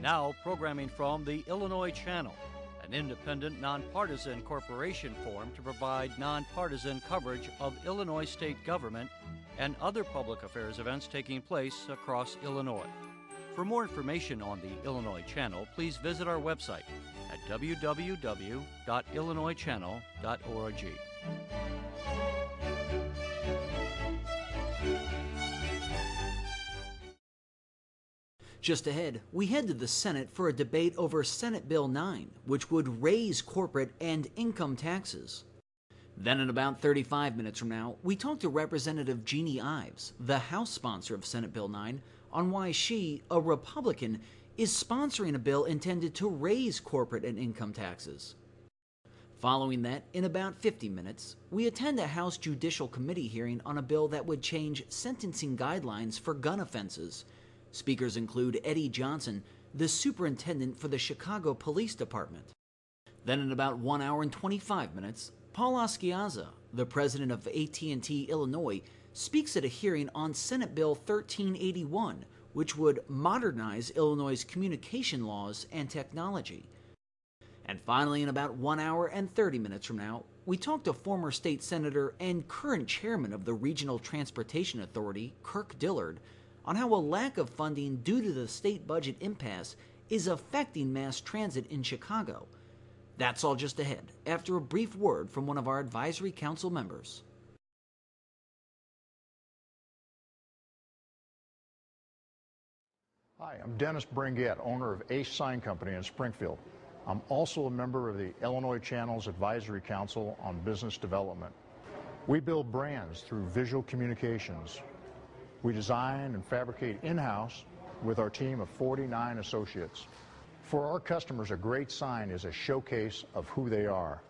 Now, programming from the Illinois Channel, an independent, nonpartisan corporation formed to provide nonpartisan coverage of Illinois state government and other public affairs events taking place across Illinois. For more information on the Illinois Channel, please visit our website at www.illinoischannel.org. Just ahead, we head to the Senate for a debate over Senate Bill 9, which would raise corporate and income taxes. Then in about 35 minutes from now, we talk to Representative Jeannie Ives, the House sponsor of Senate Bill 9, on why she, a Republican, is sponsoring a bill intended to raise corporate and income taxes. Following that, in about 50 minutes, we attend a House Judicial Committee hearing on a bill that would change sentencing guidelines for gun offenses. Speakers include Eddie Johnson, the superintendent for the Chicago Police Department. Then in about 1 hour and 25 minutes, Paul Aschiazza, the president of AT&T Illinois, speaks at a hearing on Senate Bill 1381, which would modernize Illinois' communication laws and technology. And finally, in about 1 hour and 30 minutes from now, we talk to former state senator and current chairman of the Regional Transportation Authority, Kirk Dillard, on how a lack of funding due to the state budget impasse is affecting mass transit in Chicago. That's all just ahead, after a brief word from one of our advisory council members. Hi, I'm Dennis Bringuette, owner of Ace Sign Company in Springfield. I'm also a member of the Illinois Channel's Advisory Council on Business Development. We build brands through visual communications. We design and fabricate in-house with our team of 49 associates. For our customers, a great sign is a showcase of who they are.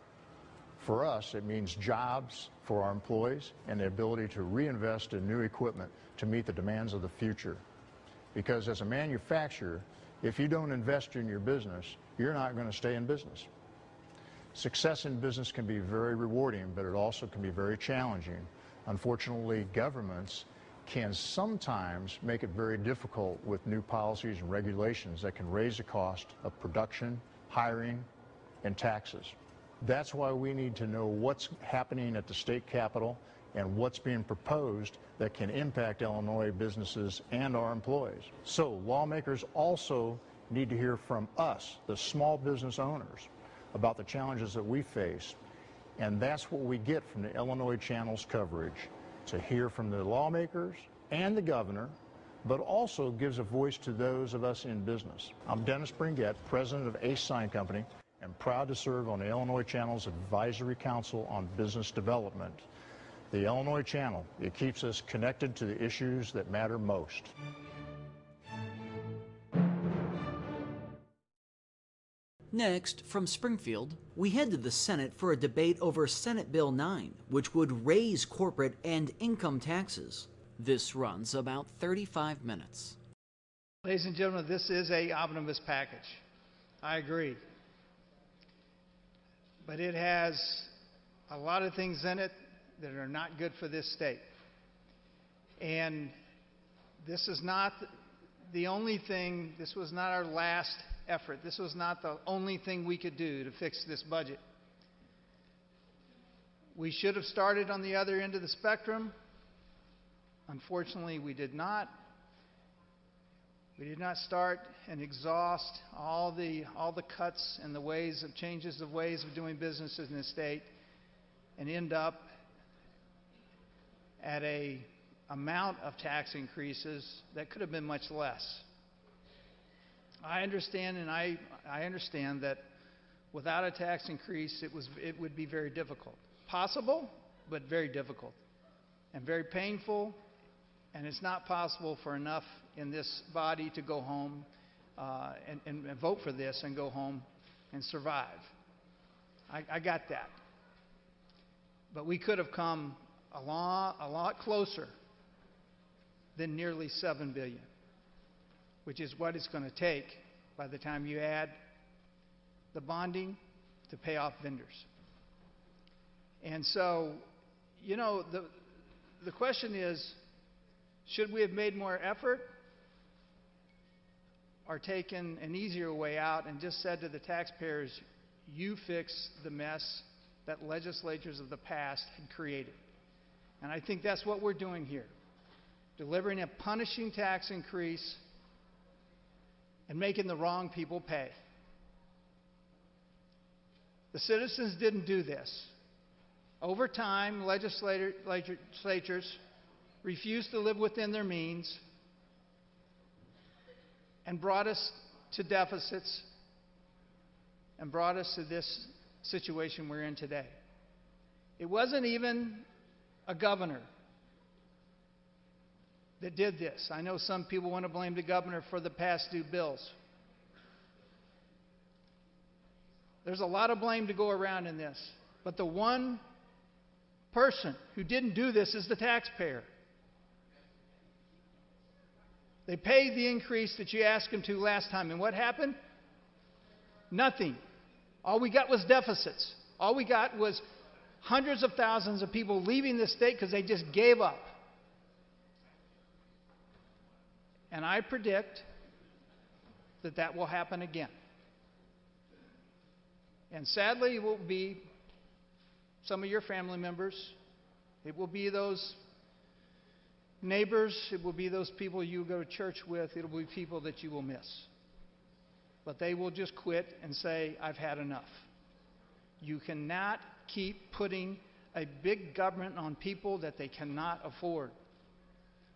For us, it means jobs for our employees and the ability to reinvest in new equipment to meet the demands of the future. Because as a manufacturer, if you don't invest in your business, you're not going to stay in business. Success in business can be very rewarding, but it also can be very challenging. Unfortunately, governments can sometimes make it very difficult with new policies and regulations that can raise the cost of production, hiring, and taxes. That's why we need to know what's happening at the state capitol and what's being proposed that can impact Illinois businesses and our employees. So lawmakers also need to hear from us, the small business owners, about the challenges that we face. And that's what we get from the Illinois Channel's coverage, to hear from the lawmakers and the governor, but also gives a voice to those of us in business. I'm Dennis Bringuette, president of Ace Sign Company, and proud to serve on the Illinois Channel's Advisory Council on Business Development. The Illinois Channel, it keeps us connected to the issues that matter most. Next, from Springfield, we head to the Senate for a debate over Senate Bill 9, which would raise corporate and income taxes. This runs about 35 minutes. Ladies and gentlemen, this is an omnibus package. I agree. But it has a lot of things in it that are not good for this state. And this is not the only thing, this was not our last effort. This was not the only thing we could do to fix this budget. We should have started on the other end of the spectrum. Unfortunately, we did not. We did not start and exhaust all the cuts and the ways of changes of ways of doing business in this state and end up at a amount of tax increases that could have been much less. I understand, and I understand that without a tax increase, it would be very difficult. Possible, but very difficult, and very painful. And it's not possible for enough in this body to go home and vote for this and go home and survive. I got that. But we could have come a lot closer than nearly $7 billion. Which is what it's going to take by the time you add the bonding to pay off vendors. And so, you know, the question is, should we have made more effort? are taking an easier way out and just said to the taxpayers, you fix the mess that legislatures of the past had created. And I think that's what we're doing here, delivering a punishing tax increase and making the wrong people pay. The citizens didn't do this. Over time, legislatures refused to live within their means and brought us to deficits and brought us to this situation we're in today. It wasn't even a governor that did this. I know some people want to blame the governor for the past due bills. There's a lot of blame to go around in this, but the one person who didn't do this is the taxpayer. They paid the increase that you asked them to last time, and what happened? Nothing. All we got was deficits. All we got was hundreds of thousands of people leaving the state because they just gave up. And I predict that that will happen again. And sadly, it will be some of your family members. It will be those neighbors. It will be those people you go to church with. It will be people that you will miss. But they will just quit and say, I've had enough. You cannot keep putting a big government on people that they cannot afford.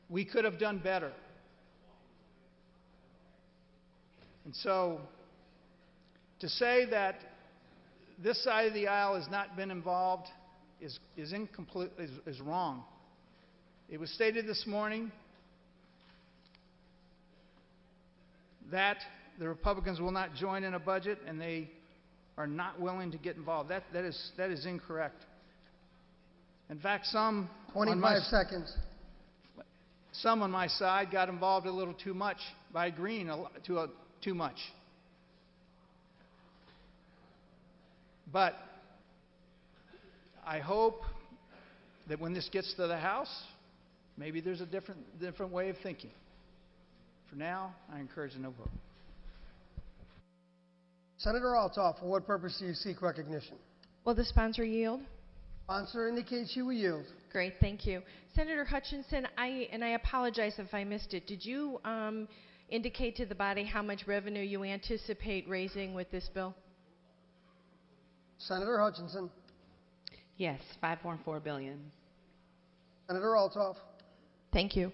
We could have done better. And so, to say that this side of the aisle has not been involved is wrong. It was stated this morning that the Republicans will not join in a budget and they are not willing to get involved. That is incorrect. In fact, some 25 seconds. Some on my side got involved a little too much by agreeing too much. But I hope that when this gets to the House, maybe there's a different way of thinking. For now, I encourage a no vote. Senator Altoff, for what purpose do you seek recognition? Will the sponsor yield? Sponsor indicates you will yield. Great, thank you. Senator Hutchinson, I apologize if I missed it. Did you indicate to the body how much revenue you anticipate raising with this bill? Senator Hutchinson. Yes, $5.4 billion. Senator Altoff. Thank you.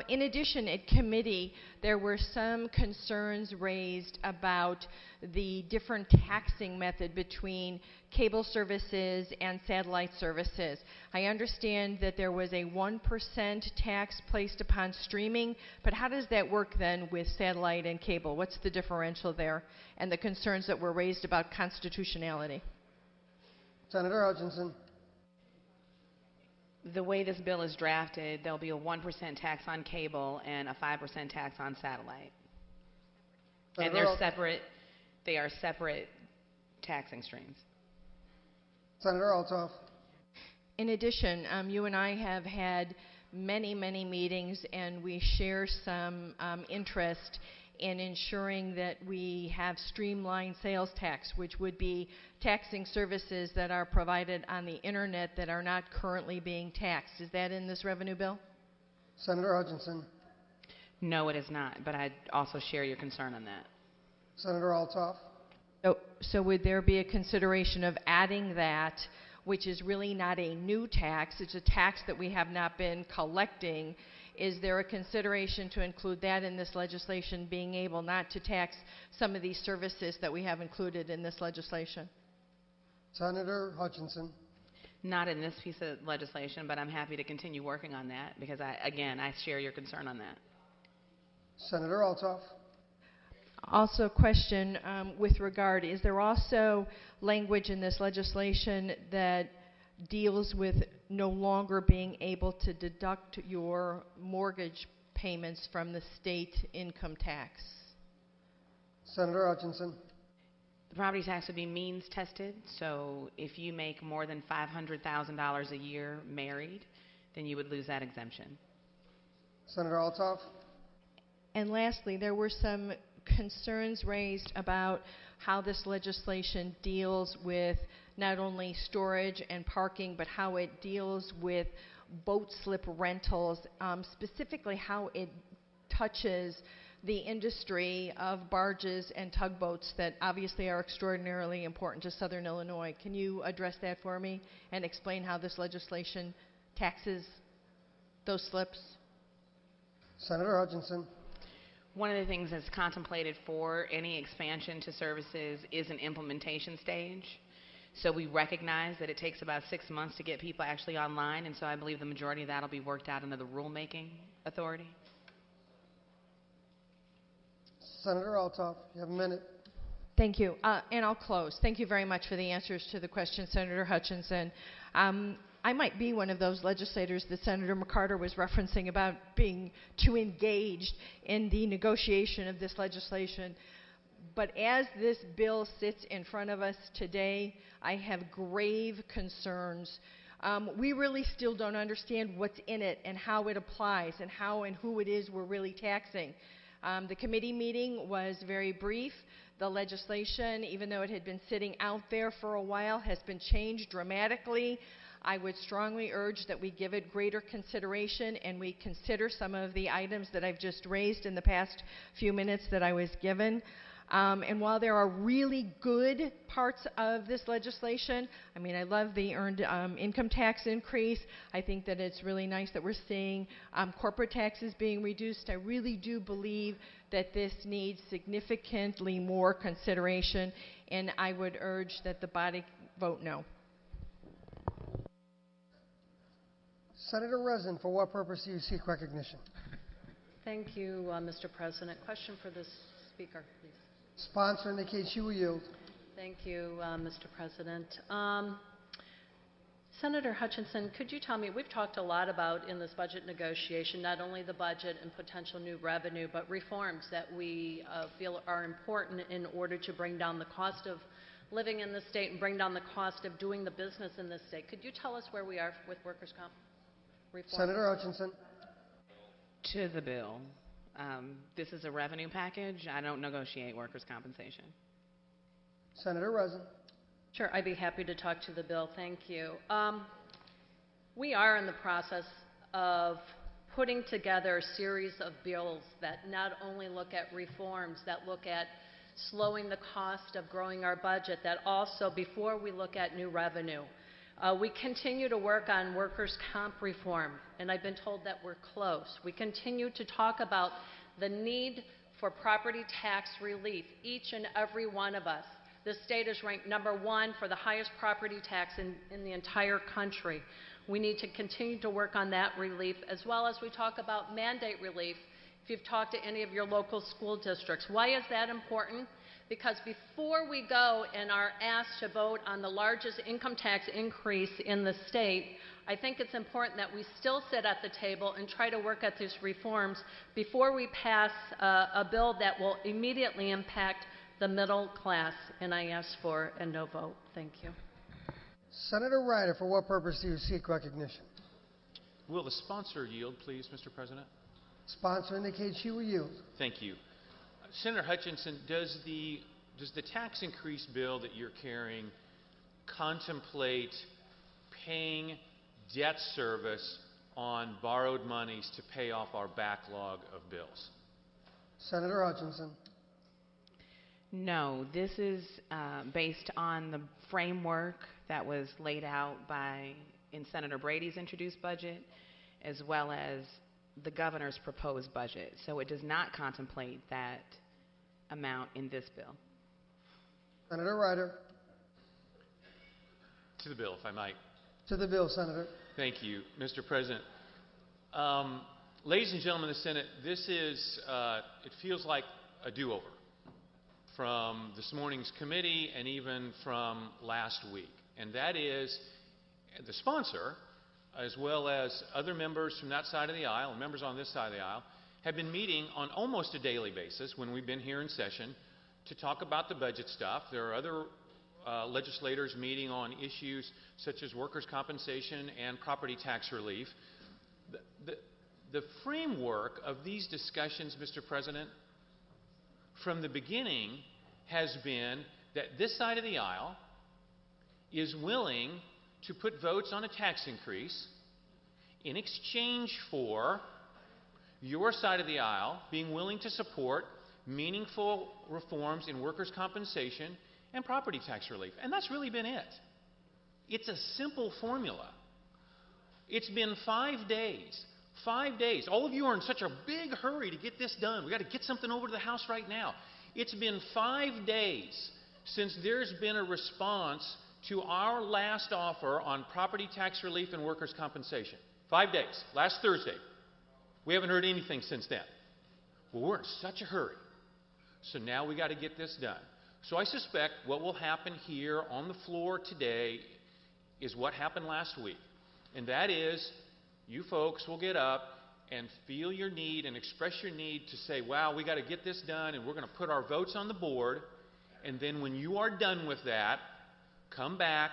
In addition, at committee, there were some concerns raised about the different taxing method between cable services and satellite services. I understand that there was a 1% tax placed upon streaming, but how does that work then with satellite and cable? What's the differential there and the concerns that were raised about constitutionality? Senator Hutchinson. The way this bill is drafted, there'll be a 1% tax on cable and a 5% tax on satellite. And they're separate. They are separate taxing streams. Senator Altoff. In addition, you and I have had many meetings, and we share some interest in ensuring that we have streamlined sales tax, which would be taxing services that are provided on the internet that are not currently being taxed. Is that in this revenue bill? Senator Hutchinson. No, it is not, but I also share your concern on that. Senator Altoff. So would there be a consideration of adding that, which is really not a new tax, it's a tax that we have not been collecting? Is there a consideration to include that in this legislation, being able not to tax some of these services that we have included in this legislation? Senator Hutchinson. Not in this piece of legislation, but I'm happy to continue working on that because, I share your concern on that. Senator Altoff. Also, question with regard, is there also language in this legislation that deals with no longer being able to deduct your mortgage payments from the state income tax? Senator Hutchinson. The property tax would be means tested, so if you make more than $500,000 a year married, then you would lose that exemption. Senator Altoff. And lastly, there were some concerns raised about how this legislation deals with not only storage and parking, but how it deals with boat slip rentals, specifically how it touches the industry of barges and tugboats that obviously are extraordinarily important to Southern Illinois. Can you address that for me and explain how this legislation taxes those slips? Senator Hutchinson. One of the things that's contemplated for any expansion to services is an implementation stage. So we recognize that it takes about 6 months to get people actually online, and so I believe the majority of that will be worked out under the rulemaking authority. Senator Altoff, you have a minute. Thank you. And I'll close. Thank you very much for the answers to the question, Senator Hutchinson. I might be one of those legislators that Senator McCarter was referencing about being too engaged in the negotiation of this legislation. But as this bill sits in front of us today, I have grave concerns. We really still don't understand what's in it and how it applies and how and who it is we're really taxing. The committee meeting was very brief. The legislation, even though it had been sitting out there for a while, has been changed dramatically. I would strongly urge that we give it greater consideration and we consider some of the items that I've just raised in the past few minutes that I was given. And while there are really good parts of this legislation, I mean, I love the earned income tax increase. I think that it's really nice that we're seeing corporate taxes being reduced. I really do believe that this needs significantly more consideration, and I would urge that the body vote no. Senator Resin, for what purpose do you seek recognition? Thank you, Mr. President. Question for the Speaker, please. Sponsor indicates you will yield. Thank you, Mr. President. Senator Hutchinson, could you tell me, we've talked a lot about in this budget negotiation, not only the budget and potential new revenue, but reforms that we feel are important in order to bring down the cost of living in the state and bring down the cost of doing the business in this state. Could you tell us where we are with workers' comp reform? Senator Hutchinson. To the bill. This is a revenue package. I don't negotiate workers' compensation. Senator Resin. Sure, I'd be happy to talk to the bill. Thank you. We are in the process of putting together a series of bills that not only look at reforms, that look at slowing the cost of growing our budget, that also, before we look at new revenue, we continue to work on workers' comp reform, and I've been told that we're close. We continue to talk about the need for property tax relief, each and every one of us. The state is ranked #1 for the highest property tax in the entire country. We need to continue to work on that relief, as well as we talk about mandate relief. If you've talked to any of your local school districts, why is that important? Because before we go and are asked to vote on the largest income tax increase in the state, I think it's important that we still sit at the table and try to work at these reforms before we pass a bill that will immediately impact the middle class. And I ask for a no vote. Thank you. Senator Ryder, for what purpose do you seek recognition? Will the sponsor yield, please, Mr. President? Sponsor indicates she will yield. Thank you. Senator Hutchinson, does the tax increase bill that you're carrying contemplate paying debt service on borrowed monies to pay off our backlog of bills? Senator Hutchinson. No, this is based on the framework that was laid out in Senator Brady's introduced budget, as well as the governor's proposed budget. So it does not contemplate that amount in this bill. Senator Ryder. To the bill, if I might. To the bill, Senator. Thank you, Mr. President. Ladies and gentlemen of the Senate, this is, it feels like a do-over from this morning's committee and even from last week. And that is the sponsor, as well as other members from that side of the aisle and members on this side of the aisle, have been meeting on almost a daily basis when we've been here in session to talk about the budget stuff. There are other legislators meeting on issues such as workers' compensation and property tax relief. The framework of these discussions, Mr. President, from the beginning has been that this side of the aisle is willing to put votes on a tax increase in exchange for your side of the aisle being willing to support meaningful reforms in workers' compensation and property tax relief. And that's really been it. It's a simple formula. It's been 5 days. 5 days. All of you are in such a big hurry to get this done. We've got to get something over to the House right now. It's been 5 days since there's been a response to our last offer on property tax relief and workers' compensation. 5 days. Last Thursday. We haven't heard anything since then. Well, we're in such a hurry. So now we got to get this done. So I suspect what will happen here on the floor today is what happened last week. And that is, you folks will get up and feel your need and express your need to say, wow, we got to get this done, and we're going to put our votes on the board. And then when you are done with that, come back.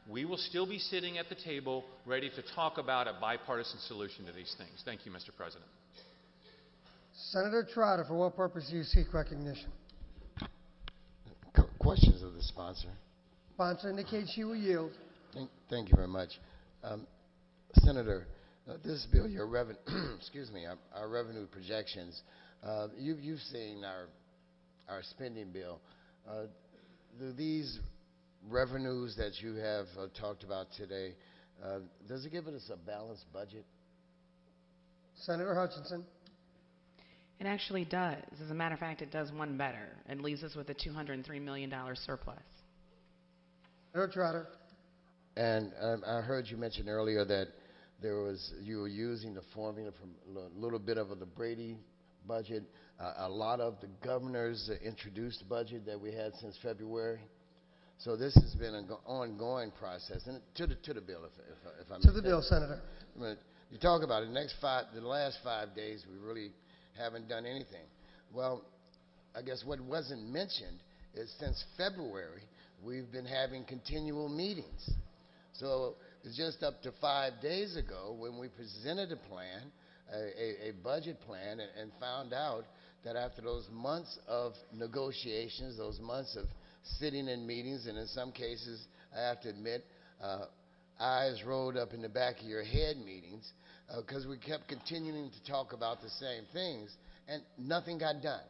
We will still be sitting at the table ready to talk about a bipartisan solution to these things. Thank you, Mr. President. Senator Trotter, for what purpose do you seek recognition? Questions of the sponsor. Sponsor indicates she will yield. Thank you very much. Senator, this bill, your revenue, excuse me, our revenue projections, you've seen our spending bill. Do these revenues that you have talked about today, does it give us a balanced budget? Senator Hutchinson. It actually does. As a matter of fact, it does one better. It leaves us with a $203 million surplus. Senator Trotter. And I heard you mention earlier that you were using the formula from a little bit of the Brady budget, a lot of the governor's introduced budget that we had since February. So this has been an ongoing process. And to the bill, if I may. To the bill, Senator. You talk about it, the last 5 days, we really haven't done anything. Well, I guess what wasn't mentioned is since February, we've been having continual meetings. So it's just up to 5 days ago when we presented a plan, a budget plan, and found out that after those months of negotiations, those months of sitting in meetings, and in some cases, I have to admit, eyes rolled up in the back of your head meetings, because we kept continuing to talk about the same things, and nothing got done.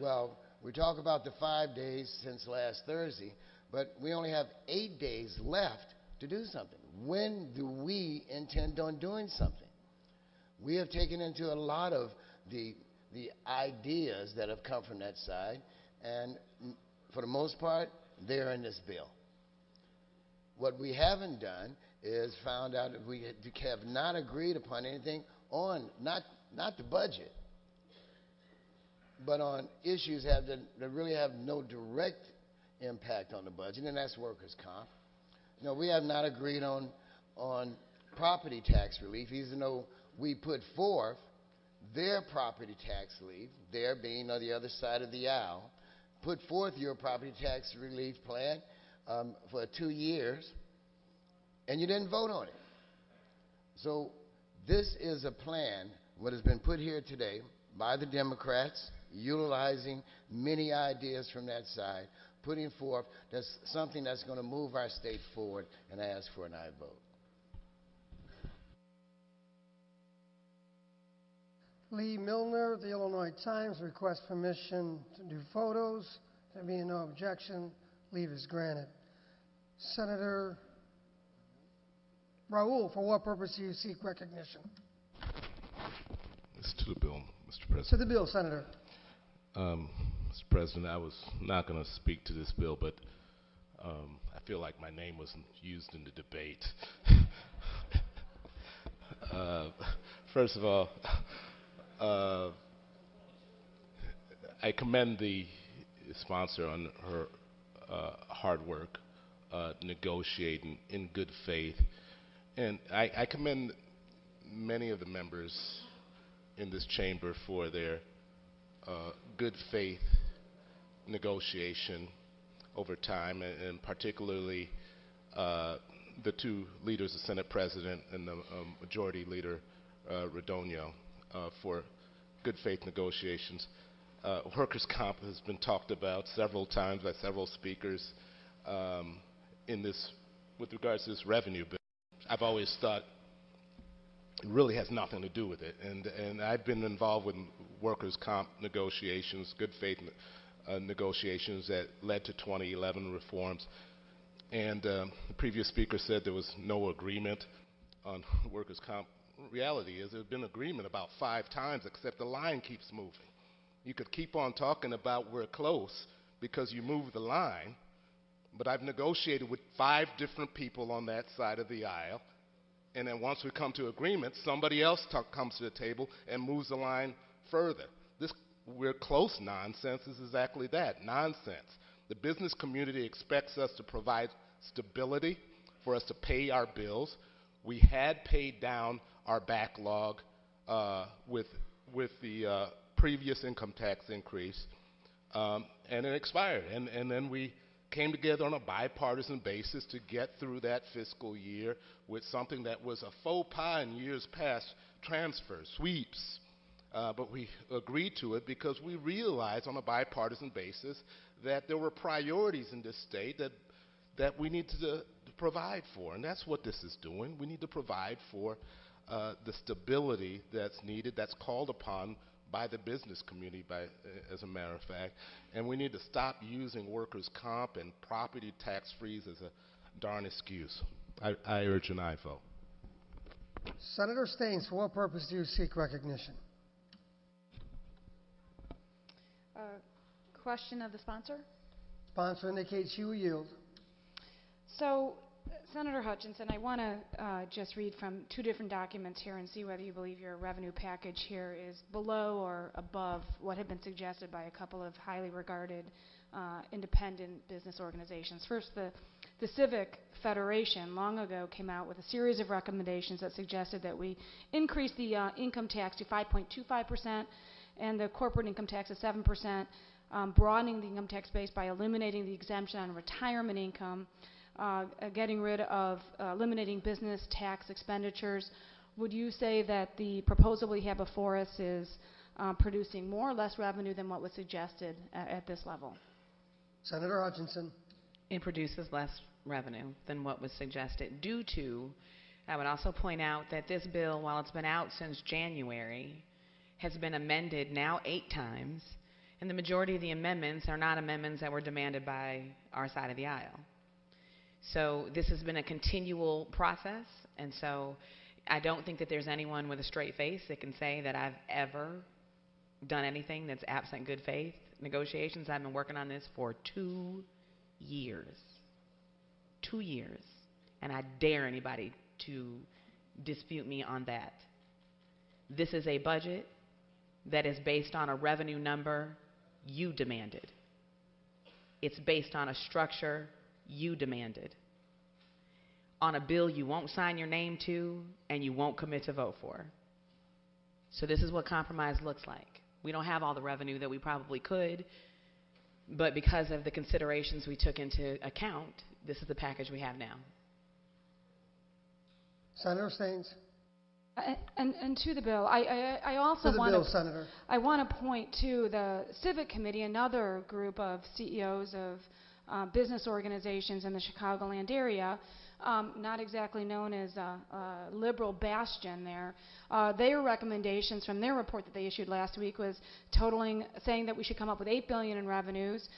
Well, we talk about the 5 days since last Thursday, but we only have 8 days left to do something. When do we intend on doing something? We have taken into a lot of the ideas that have come from that side, and for the most part, they're in this bill. What we haven't done is found out that we have not agreed upon anything on, not the budget, but on issues that really have no direct impact on the budget, and that's workers' comp. We have not agreed on property tax relief, even though we put forth their property tax relief, their being on the other side of the aisle, put forth your property tax relief plan for 2 years, and you didn't vote on it. So this is a plan, what has been put here today by the Democrats, utilizing many ideas from that side, putting forth something that's going to move our state forward, and I ask for an aye vote. Lee Milner of the Illinois Times requests permission to do photos. There being no objection, leave is granted. Senator Raoul, for what purpose do you seek recognition? It's to the bill, Mr. President. To the bill, Senator. Mr. President, I was not going to speak to this bill, but I feel like my name wasn't used in the debate. First of all, I commend the sponsor on her hard work negotiating in good faith, and I commend many of the members in this chamber for their good faith negotiation over time, and particularly the two leaders, the Senate President and the Majority Leader Radonio, for good faith negotiations. Workers' comp has been talked about several times by several speakers in this, with regards to this revenue bill. I've always thought it really has nothing to do with it, and I've been involved with workers' comp negotiations, good faith negotiations that led to 2011 reforms. And the previous speaker said there was no agreement on workers' comp. Reality is there's been agreement about 5 times, except the line keeps moving. You could keep on talking about we're close because you move the line, but I've negotiated with 5 different people on that side of the aisle, and then once we come to agreement, somebody else comes to the table and moves the line further. This we're close nonsense is exactly that, nonsense. The business community expects us to provide stability for us to pay our bills. We had paid down our backlog with the previous income tax increase, and it expired. And then we came together on a bipartisan basis to get through that fiscal year with something that was a faux pas in years past, transfers, sweeps. But we agreed to it because we realized on a bipartisan basis that there were priorities in this state that we need to provide for, and that's what this is doing. We need to provide for the stability that's needed, that's called upon by the business community, as a matter of fact, and we need to stop using workers' comp and property tax freeze as a darn excuse. I urge an aye vote. Senator Staines, for what purpose do you seek recognition? Question of the sponsor. Sponsor indicates you yield. So, Senator Hutchinson, I want to just read from 2 different documents here and see whether you believe your revenue package here is below or above what had been suggested by a couple of highly regarded independent business organizations. First, the Civic Federation long ago came out with a series of recommendations that suggested that we increase the income tax to 5.25% and the corporate income tax to 7%, broadening the income tax base by eliminating the exemption on retirement income, getting rid of eliminating business tax expenditures. Would you say that the proposal we have before us is producing more or less revenue than what was suggested at this level? Senator Hutchinson. It produces less revenue than what was suggested due to, I would also point out that this bill, while it's been out since January, has been amended now 8 times, and the majority of the amendments are not amendments that were demanded by our side of the aisle. So this has been a continual process, and so I don't think that there's anyone with a straight face that can say that I've ever done anything that's absent good faith negotiations. I've been working on this for 2 years. 2 years. And I dare anybody to dispute me on that. This is a budget that is based on a revenue number you demanded. It's based on a structure you demanded, on a bill you won't sign your name to and you won't commit to vote for. So this is what compromise looks like. We don't have all the revenue that we probably could, but because of the considerations we took into account, this is the package we have now. Senator Staines. And to the bill, I also want to Senator. I want to point to the Civic Committee, another group of CEOs of business organizations in the Chicagoland area, not exactly known as a liberal bastion there. Their recommendations from their report that they issued last week was saying that we should come up with $8 billion in revenues,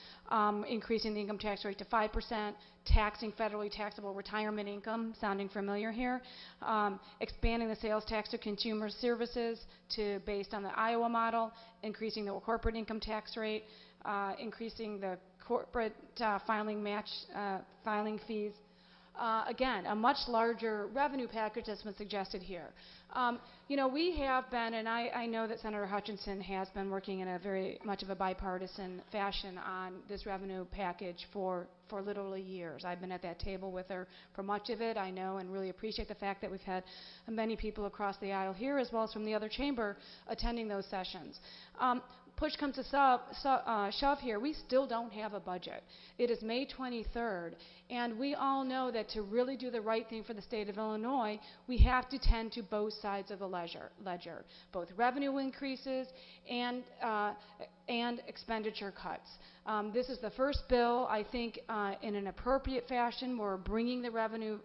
increasing the income tax rate to 5%, taxing federally taxable retirement income, sounding familiar here, expanding the sales tax to consumer services based on the Iowa model, increasing the corporate income tax rate, increasing the corporate filing fees. Again, a much larger revenue package that's been suggested here. We have been, and I know that Senator Hutchinson has been working in a very much of a bipartisan fashion on this revenue package for literally years. I've been at that table with her for much of it. I know and really appreciate the fact that we've had many people across the aisle here as well as from the other chamber attending those sessions. push comes to shove here, we still don't have a budget. It is May 23rd, and we all know that to really do the right thing for the state of Illinois, we have to tend to both sides of the ledger, both revenue increases and expenditure cuts. This is the first bill, I think, in an appropriate fashion. We're bringing the revenue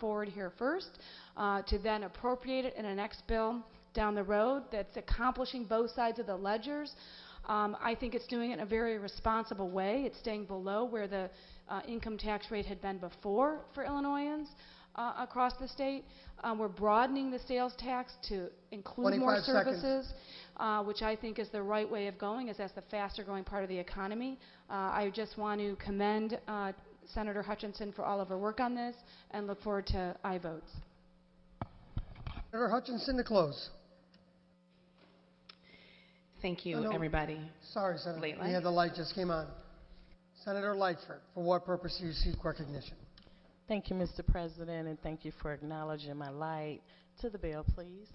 forward here first, to then appropriate it in the next bill down the road that's accomplishing both sides of the ledgers. I think it's doing it in a very responsible way. It's staying below where the income tax rate had been before for Illinoisans across the state. We're broadening the sales tax to include more services, which I think is the right way of going, as that's the faster growing part of the economy. I just want to commend Senator Hutchinson for all of her work on this and look forward to aye votes. Senator Hutchinson to close. Thank you, everybody. Sorry, Senator. Yeah, the light just came on. Senator Lightfoot, for what purpose do you seek recognition? Thank you, Mr. President, and thank you for acknowledging my light. To the bill, please.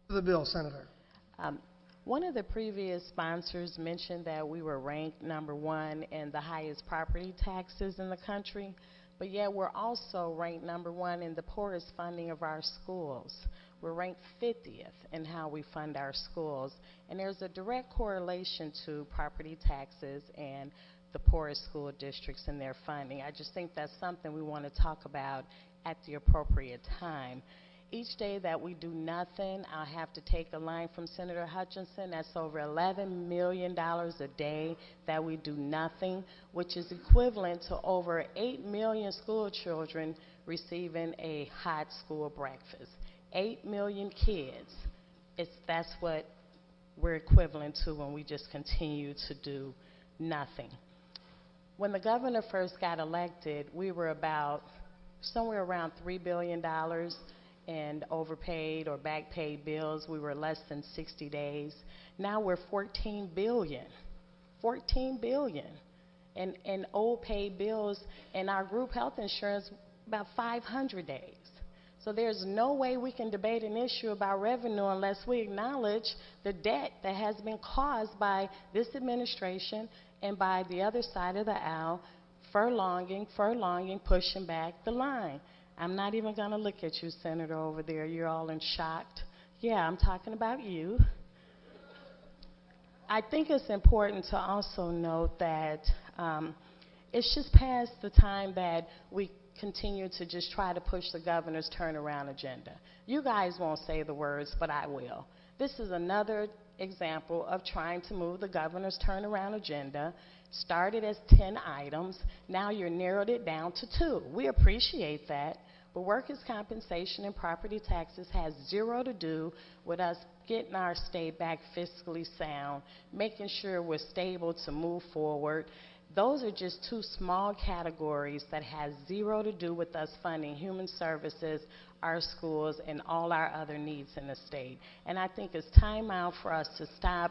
To the bill, Senator. One of the previous sponsors mentioned that we were ranked #1 in the highest property taxes in the country, but yet we're also ranked #1 in the poorest funding of our schools. We're ranked 50th in how we fund our schools, and there's a direct correlation to property taxes and the poorest school districts and their funding. I just think that's something we want to talk about at the appropriate time. Each day that we do nothing, I'll have to take a line from Senator Hutchinson. That's over $11 million a day that we do nothing, which is equivalent to over 8 million school children receiving a hot school breakfast. 8 million kids. That's what we're equivalent to when we just continue to do nothing. When the governor first got elected, we were about somewhere around $3 billion in overpaid or backpaid bills. We were less than 60 days. Now we're $14 billion. $14 billion in old paid bills, and our group health insurance about 500 days. So there's no way we can debate an issue about revenue unless we acknowledge the debt that has been caused by this administration and by the other side of the aisle, furlonging, pushing back the line. I'm not even going to look at you, Senator, over there. You're all in shock. Yeah, I'm talking about you. I think it's important to also note that it's just past the time that we continue to just try to push the governor's turnaround agenda. You guys won't say the words, but I will. This is another example of trying to move the governor's turnaround agenda. Started as 10 items. Now you're narrowed it down to 2. We appreciate that, but workers' compensation and property taxes has zero to do with us getting our state back fiscally sound, making sure we're stable to move forward. Those are just 2 small categories that has zero to do with us funding human services, our schools, and all our other needs in the state. And I think it's time out for us to stop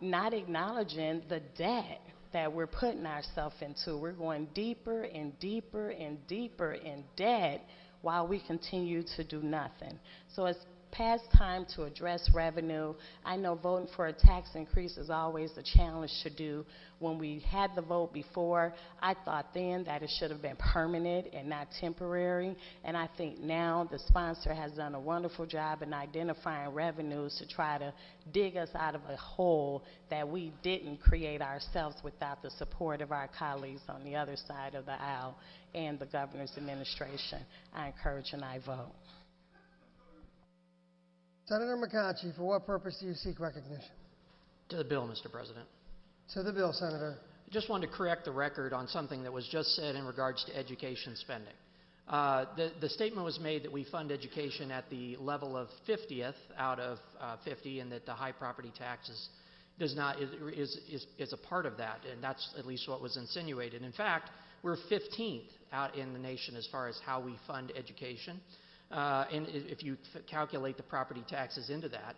not acknowledging the debt that we're putting ourselves into. We're going deeper and deeper and deeper in debt while we continue to do nothing. So it's past time to address revenue. I know voting for a tax increase is always a challenge to do. When we had the vote before, I thought then that it should have been permanent and not temporary. And I think now the sponsor has done a wonderful job in identifying revenues to try to dig us out of a hole that we didn't create ourselves without the support of our colleagues on the other side of the aisle and the governor's administration. I encourage and I vote. Senator McConchie, for what purpose do you seek recognition? To the bill, Mr. President. To the bill, Senator. I just wanted to correct the record on something that was just said in regards to education spending. The statement was made that we fund education at the level of 50th out of 50, and that the high property taxes is a part of that, and that's at least what was insinuated. In fact, we're 15th out in the nation as far as how we fund education. And if you calculate the property taxes into that.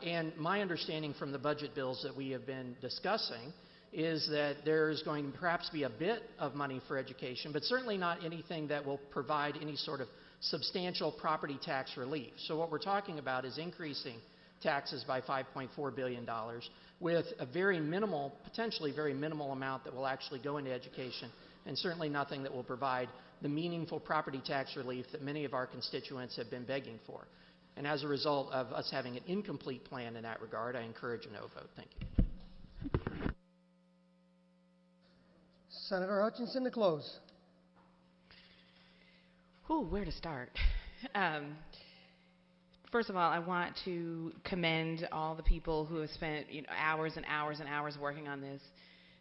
And my understanding from the budget bills that we have been discussing is that there's going to perhaps be a bit of money for education, but certainly not anything that will provide any sort of substantial property tax relief. So what we're talking about is increasing taxes by $5.4 billion, with a very minimal, potentially very minimal amount that will actually go into education, and certainly nothing that will provide the meaningful property tax relief that many of our constituents have been begging for. And as a result of us having an incomplete plan in that regard, I encourage a no vote. Thank you. Senator Hutchinson to close. Where to start? First of all, I want to commend all the people who have spent hours and hours and hours working on this.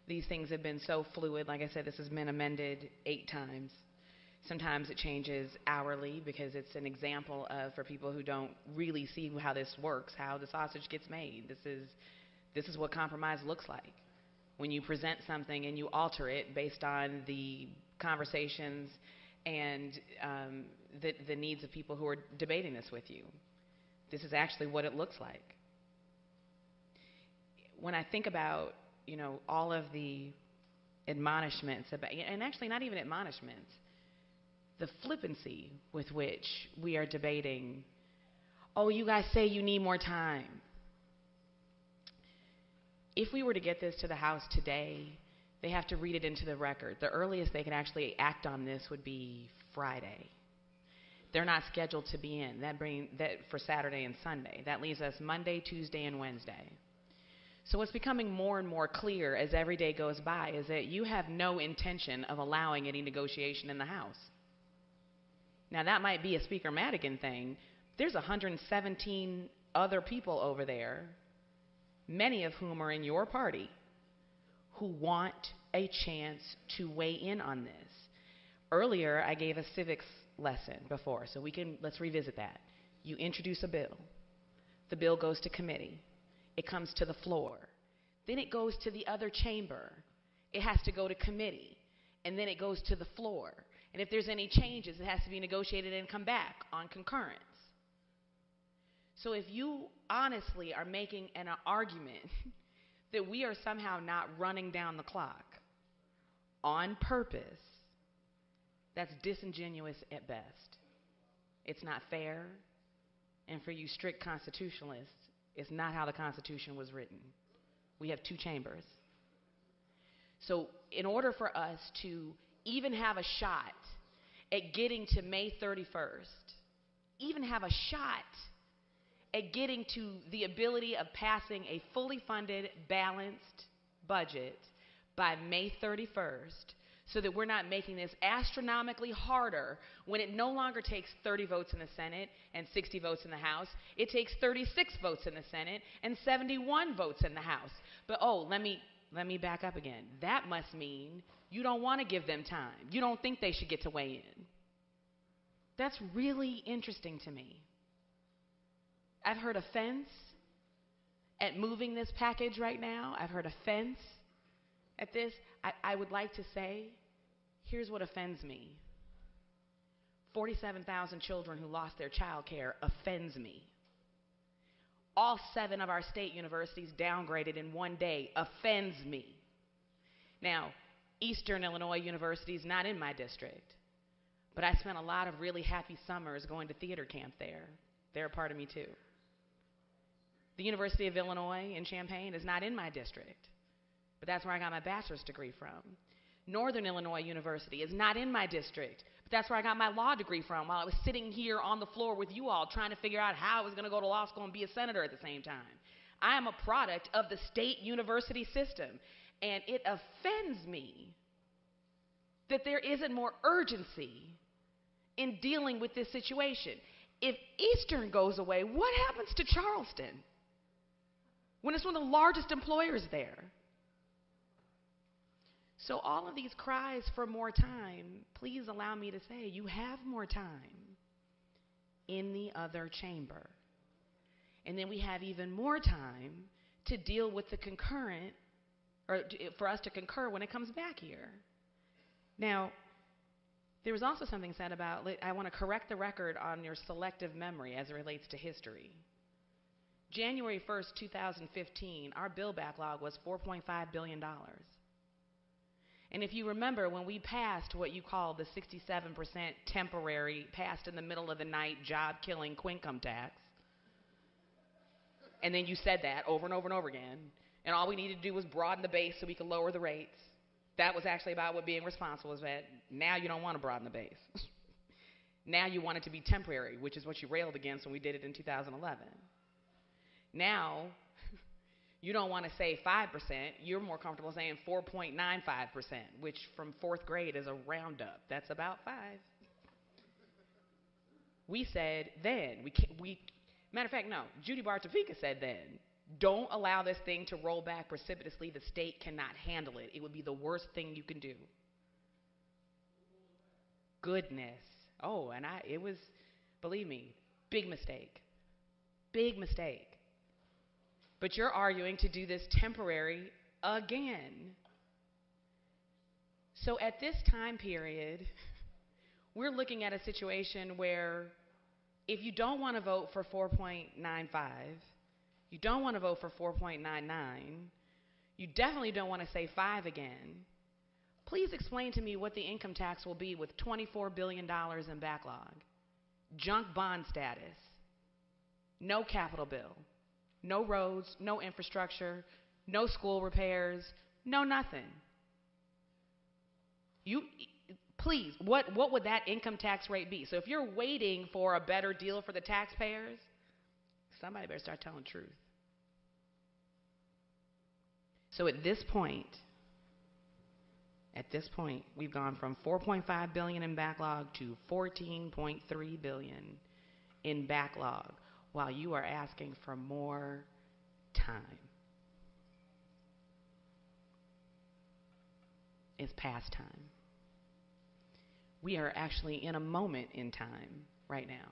These things have been so fluid. Like I said, this has been amended 8 times. Sometimes it changes hourly because it's an example of, for people who don't really see how this works, how the sausage gets made. This is what compromise looks like. When you present something and you alter it based on the conversations and the needs of people who are debating this with you. This is actually what it looks like. When I think about, all of the admonishments about, and actually not even admonishments, the flippancy with which we are debating, oh, you guys say you need more time. If we were to get this to the House today, they have to read it into the record. The earliest they can actually act on this would be Friday. They're not scheduled to be in. That for Saturday and Sunday. That leaves us Monday, Tuesday, and Wednesday. So what's becoming more and more clear as every day goes by is that you have no intention of allowing any negotiation in the House. Now, that might be a Speaker Madigan thing. There's 117 other people over there, many of whom are in your party, who want a chance to weigh in on this. Earlier, I gave a civics lesson before, so let's revisit that. You introduce a bill. The bill goes to committee. It comes to the floor. Then it goes to the other chamber. It has to go to committee. And then it goes to the floor. And if there's any changes, it has to be negotiated and come back on concurrence. So if you honestly are making an argument that we are somehow not running down the clock on purpose, that's disingenuous at best. It's not fair. And for you strict constitutionalists, it's not how the Constitution was written. We have 2 chambers. So in order for us to even have a shot at getting to May 31st, even have a shot at getting to the ability of passing a fully funded, balanced budget by May 31st, so that we're not making this astronomically harder when it no longer takes 30 votes in the Senate and 60 votes in the House. It takes 36 votes in the Senate and 71 votes in the House. But let me back up again. That must mean you don't want to give them time. You don't think they should get to weigh in. That's really interesting to me. I've heard offense at moving this package right now. I've heard offense at this. I would like to say, here's what offends me. 47,000 children who lost their child care offends me. All 7 of our state universities downgraded in one day offends me. Now, Eastern Illinois University is not in my district, but I spent a lot of really happy summers going to theater camp there. They're a part of me too. The University of Illinois in Champaign is not in my district, but that's where I got my bachelor's degree from. Northern Illinois University is not in my district, but that's where I got my law degree from while I was sitting here on the floor with you all trying to figure out how I was going to go to law school and be a senator at the same time. I am a product of the state university system, and it offends me that there isn't more urgency in dealing with this situation. If Eastern goes away, what happens to Charleston when it's one of the largest employers there? So all of these cries for more time, please allow me to say you have more time in the other chamber. And then we have even more time to deal with the concurrent, or for us to concur when it comes back here. Now, there was also something said about, I want to correct the record on your selective memory as it relates to history. January 1st, 2015, our bill backlog was $4.5 billion. And if you remember, when we passed what you call the 67% temporary, passed in the middle of the night, job-killing quincome tax, And then you said that over and over and over again. And all we needed to do was broaden the base so we could lower the rates. That was actually about what being responsible was. That now you don't want to broaden the base. Now you want it to be temporary, which is what you railed against when we did it in 2011. Now you don't want to say 5%. You're more comfortable saying 4.95%, which from fourth grade is a roundup. That's about 5. We said then, matter of fact, no, Judy Bartofika said then, don't allow this thing to roll back precipitously. The state cannot handle it. It would be the worst thing you can do. Goodness. Oh, and it was, believe me, big mistake. Big mistake. But you're arguing to do this temporary again. So at this time period, we're looking at a situation where if you don't want to vote for 4.95, you don't want to vote for 4.99, you definitely don't want to say 5 again, please explain to me what the income tax will be with $24 billion in backlog, junk bond status, no capital bill, no roads, no infrastructure, no school repairs, no nothing. Please, what would that income tax rate be? So if you're waiting for a better deal for the taxpayers, somebody better start telling the truth. So at this point, we've gone from $4.5 billion in backlog to $14.3 billion in backlog, while you are asking for more time. It's past time. We are actually in a moment in time right now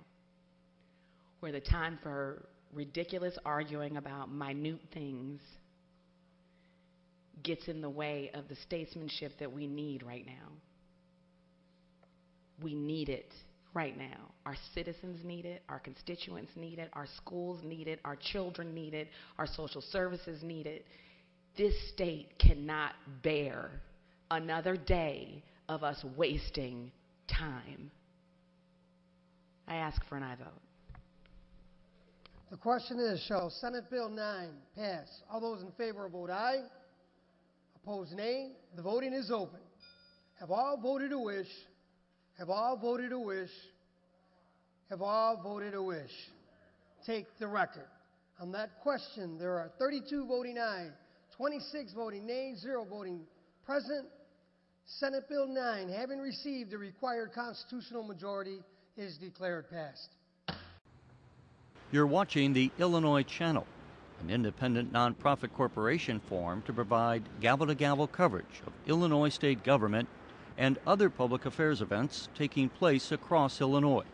where the time for ridiculous arguing about minute things gets in the way of the statesmanship that we need right now. We need it right now. Our citizens need it, our constituents need it, our schools need it, our children need it, our social services need it. This state cannot bear another day of us wasting time. I ask for an aye vote. The question is, shall Senate Bill 9 pass? All those in favor vote aye. Opposed, nay. The voting is open. Have all voted a wish? Have all voted a wish? Have all voted a wish? Take the record. On that question, there are 32 voting aye, 26 voting nay, 0 voting present. Senate Bill 9, having received the required constitutional majority, is declared passed. You're watching the Illinois Channel, an independent nonprofit corporation formed to provide gavel-to-gavel coverage of Illinois state government and other public affairs events taking place across Illinois.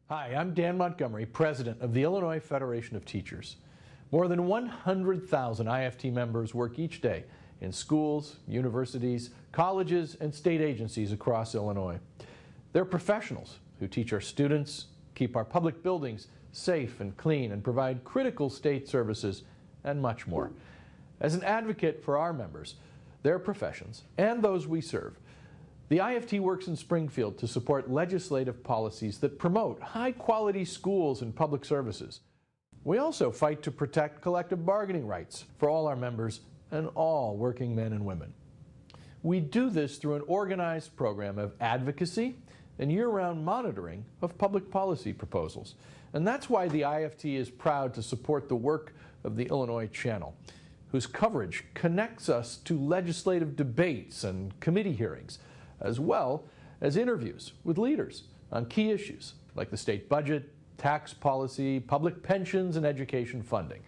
Hi, I'm Dan Montgomery, President of the Illinois Federation of Teachers. More than 100,000 IFT members work each day in schools, universities, colleges, and state agencies across Illinois. They're professionals who teach our students, keep our public buildings safe and clean, and provide critical state services, and much more. As an advocate for our members, their professions, and those we serve, the IFT works in Springfield to support legislative policies that promote high-quality schools and public services. We also fight to protect collective bargaining rights for all our members and all working men and women. We do this through an organized program of advocacy and year-round monitoring of public policy proposals. And that's why the IFT is proud to support the work of the Illinois Channel, whose coverage connects us to legislative debates and committee hearings, as well as interviews with leaders on key issues like the state budget, tax policy, public pensions, and education funding.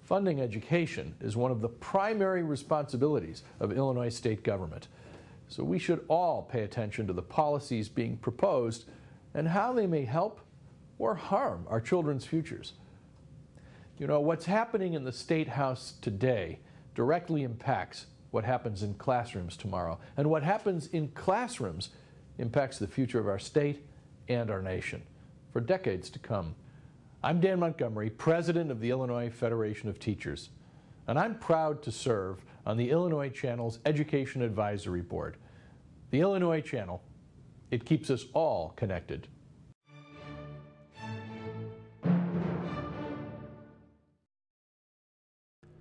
Funding education is one of the primary responsibilities of Illinois state government. So we should all pay attention to the policies being proposed and how they may help or harm our children's futures. You know, what's happening in the State House today directly impacts what happens in classrooms tomorrow. And what happens in classrooms impacts the future of our state and our nation for decades to come. I'm Dan Montgomery, President of the Illinois Federation of Teachers, and I'm proud to serve on the Illinois Channel's Education Advisory Board. The Illinois Channel, it keeps us all connected.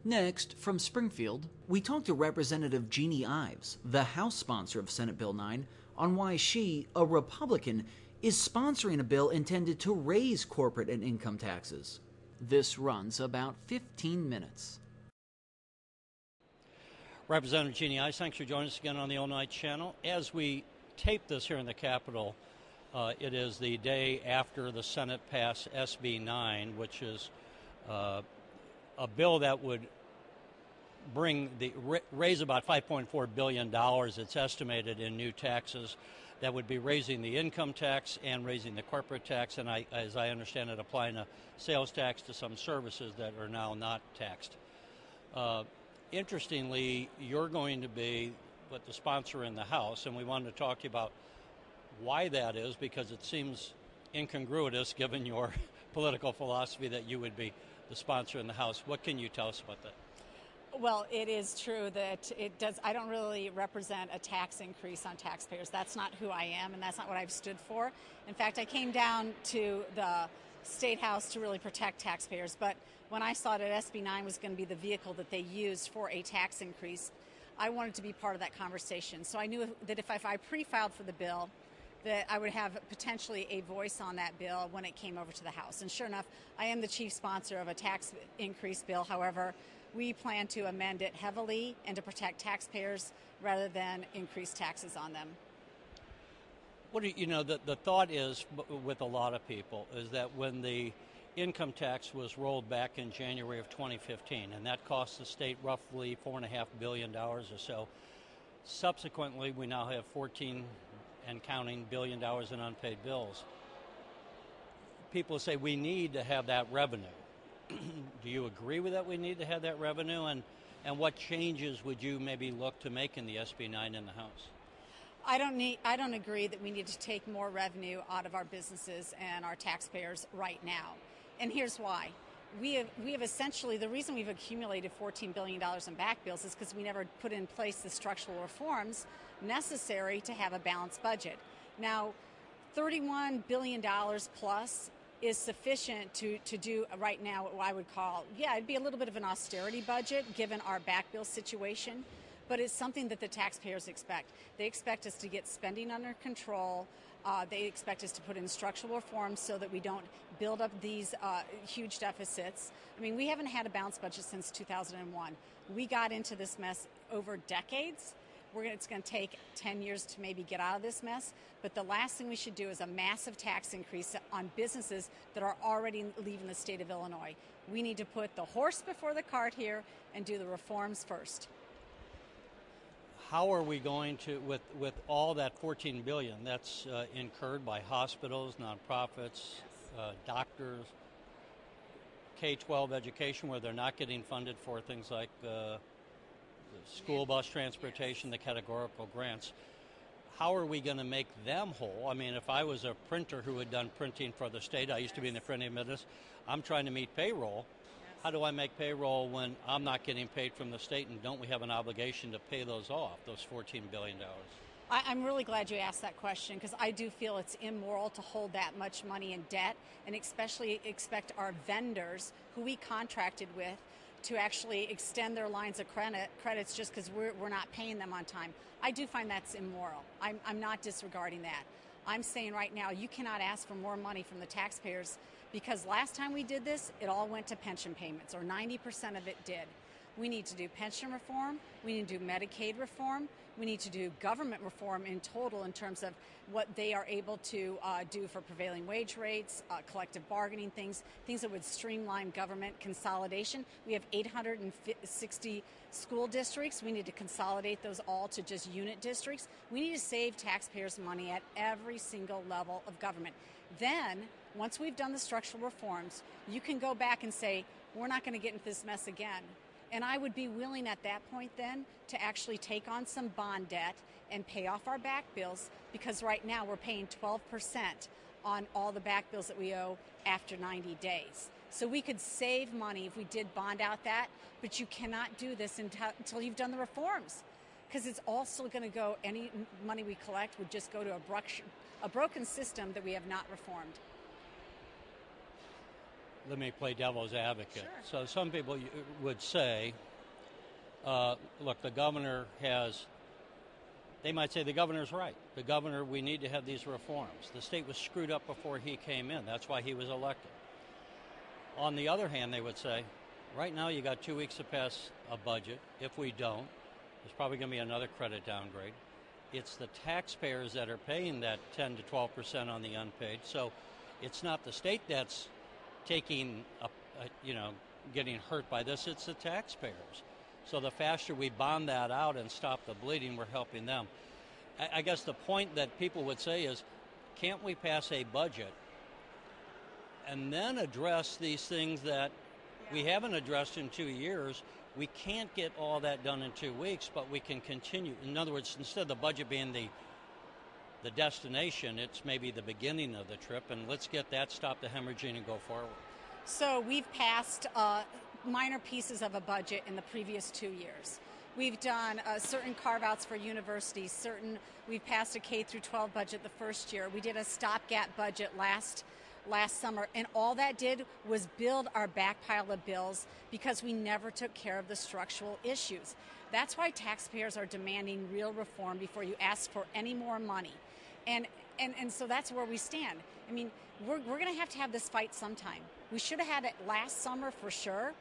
Next, from Springfield, we talked to Representative Jeannie Ives, the House sponsor of Senate Bill 9, on why she, a Republican, is sponsoring a bill intended to raise corporate and income taxes. This runs about 15 minutes. Representative Jeannie Ives, thanks for joining us again on the Illinois Channel. As we tape this here in the Capitol, it is the day after the Senate passed SB 9, which is a bill that would raise about $5.4 billion, it's estimated, in new taxes that would be raising the income tax and raising the corporate tax, and as I understand it, applying a sales tax to some services that are now not taxed. Interestingly, you're going to be with the sponsor in the House, and we wanted to talk to you about why that is, because it seems incongruous given your political philosophy that you would be the sponsor in the House. What can you tell us about that? Well, it is true that I don't really represent a tax increase on taxpayers. That's not who I am, and that's not what I've stood for. In fact, I came down to the State House to really protect taxpayers, but when I saw that SB 9 was going to be the vehicle that they used for a tax increase, I wanted to be part of that conversation. So I knew that if I pre-filed for the bill, that I would have potentially a voice on that bill when it came over to the House. And sure enough, I am the chief sponsor of a tax increase bill. However, we plan to amend it heavily and to protect taxpayers rather than increase taxes on them. What do you know, the thought is with a lot of people is that when the income tax was rolled back in January of 2015, and that cost the state roughly $4.5 billion or so. Subsequently, we now have 14 and counting $1 billion in unpaid bills. People say we need to have that revenue. Do you agree with that? We need to have that revenue, and what changes would you maybe look to make in the SB 9 in the House? I don't agree that we need to take more revenue out of our businesses and our taxpayers right now. And here's why. We have essentially, the reason we've accumulated $14 billion in back bills is because we never put in place the structural reforms necessary to have a balanced budget. Now, $31 billion plus is sufficient to do right now what I would call, it'd be a little bit of an austerity budget given our back bill situation, but it's something that the taxpayers expect. They expect us to get spending under control. They expect us to put in structural reforms so that we don't build up these huge deficits. I mean, we haven't had a balanced budget since 2001. We got into this mess over decades. It's going to take 10 years to maybe get out of this mess. But the last thing we should do is a massive tax increase on businesses that are already leaving the state of Illinois. We need to put the horse before the cart here and do the reforms first. How are we going to, with all that $14 billion that's incurred by hospitals, nonprofits, doctors, K-12 education, where they're not getting funded for things like the school bus transportation, the categorical grants? How are we going to make them whole? I mean, if I was a printer who had done printing for the state, I used to be in the printing business, I'm trying to meet payroll. How do I make payroll when I'm not getting paid from the state, and don't we have an obligation to pay those off, those $14 billion? I'm really glad you asked that question, because I do feel it's immoral to hold that much money in debt, and especially expect our vendors, who we contracted with, to actually extend their lines of credits just because we're not paying them on time. I do find that's immoral. I'm not disregarding that. I'm saying right now you cannot ask for more money from the taxpayers, because last time we did this, it all went to pension payments, or 90% of it did. We need to do pension reform. We need to do Medicaid reform. We need to do government reform in total in terms of what they are able to do for prevailing wage rates, collective bargaining, things that would streamline government consolidation. We have 860 school districts. We need to consolidate those all to just unit districts. We need to save taxpayers money at every single level of government. Then, once we've done the structural reforms, you can go back and say, we're not going to get into this mess again. And I would be willing at that point then to actually take on some bond debt and pay off our back bills, because right now we're paying 12% on all the back bills that we owe after 90 days. So we could save money if we did bond out that, but you cannot do this until you've done the reforms, because it's also going to go, any money we collect would just go to a broken system that we have not reformed. let me play devil's advocate. Sure. So some people would say, look, the governor has, they might say the governor's right. The governor, we need to have these reforms. The state was screwed up before he came in. That's why he was elected. On the other hand, they would say, right now you got 2 weeks to pass a budget. If we don't, there's probably going to be another credit downgrade. It's the taxpayers that are paying that 10 to 12% on the unpaid. So it's not the state that's taking, getting hurt by this. It's the taxpayers. So the faster we bond that out and stop the bleeding, we're helping them. I guess the point that people would say is, can't we pass a budget and then address these things that we haven't addressed in 2 years? We can't get all that done in 2 weeks, but we can continue. In other words, instead of the budget being the destination, it's maybe the beginning of the trip, and let's get that, stop the hemorrhaging, and go forward. So we've passed minor pieces of a budget in the previous 2 years. We've done certain carve-outs for universities, we've passed a K through 12 budget the first year. We did a stopgap budget last summer, and all that did was build our back pile of bills because we never took care of the structural issues. That's why taxpayers are demanding real reform before you ask for any more money. And so that's where we stand. I mean, we're going to have this fight sometime. We should have had it last summer for sure,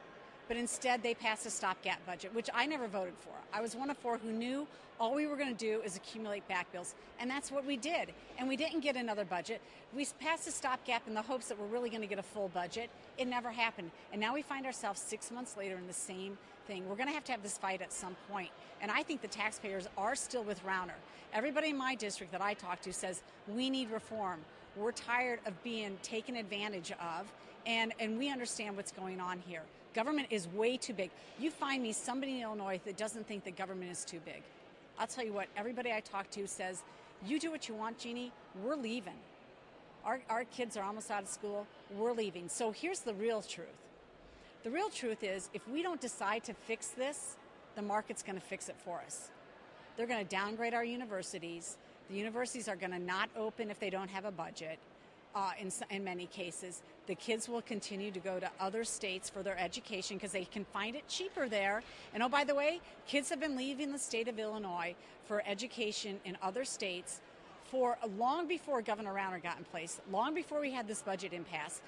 but instead they passed a stopgap budget, which I never voted for. I was one of four who knew all we were going to do is accumulate back bills, and that's what we did. And we didn't get another budget. We passed a stopgap in the hopes that we're really going to get a full budget. It never happened. And now we find ourselves 6 months later in the same thing. We're going to have this fight at some point. And I think the taxpayers are still with Rauner. Everybody in my district that I talk to says, we need reform. We're tired of being taken advantage of, and we understand what's going on here. Government is way too big. You find me somebody in Illinois that doesn't think that government is too big. I'll tell you what, everybody I talk to says, you do what you want, Jeannie, we're leaving. Our kids are almost out of school, we're leaving. So here's the real truth. The real truth is, if we don't decide to fix this, the market's going to fix it for us. They're going to downgrade our universities. The universities are going to not open if they don't have a budget. In many cases, the kids will continue to go to other states for their education because they can find it cheaper there. And oh, by the way, kids have been leaving the state of Illinois for education in other states for long before Governor Rauner got in place, long before we had this budget impasse.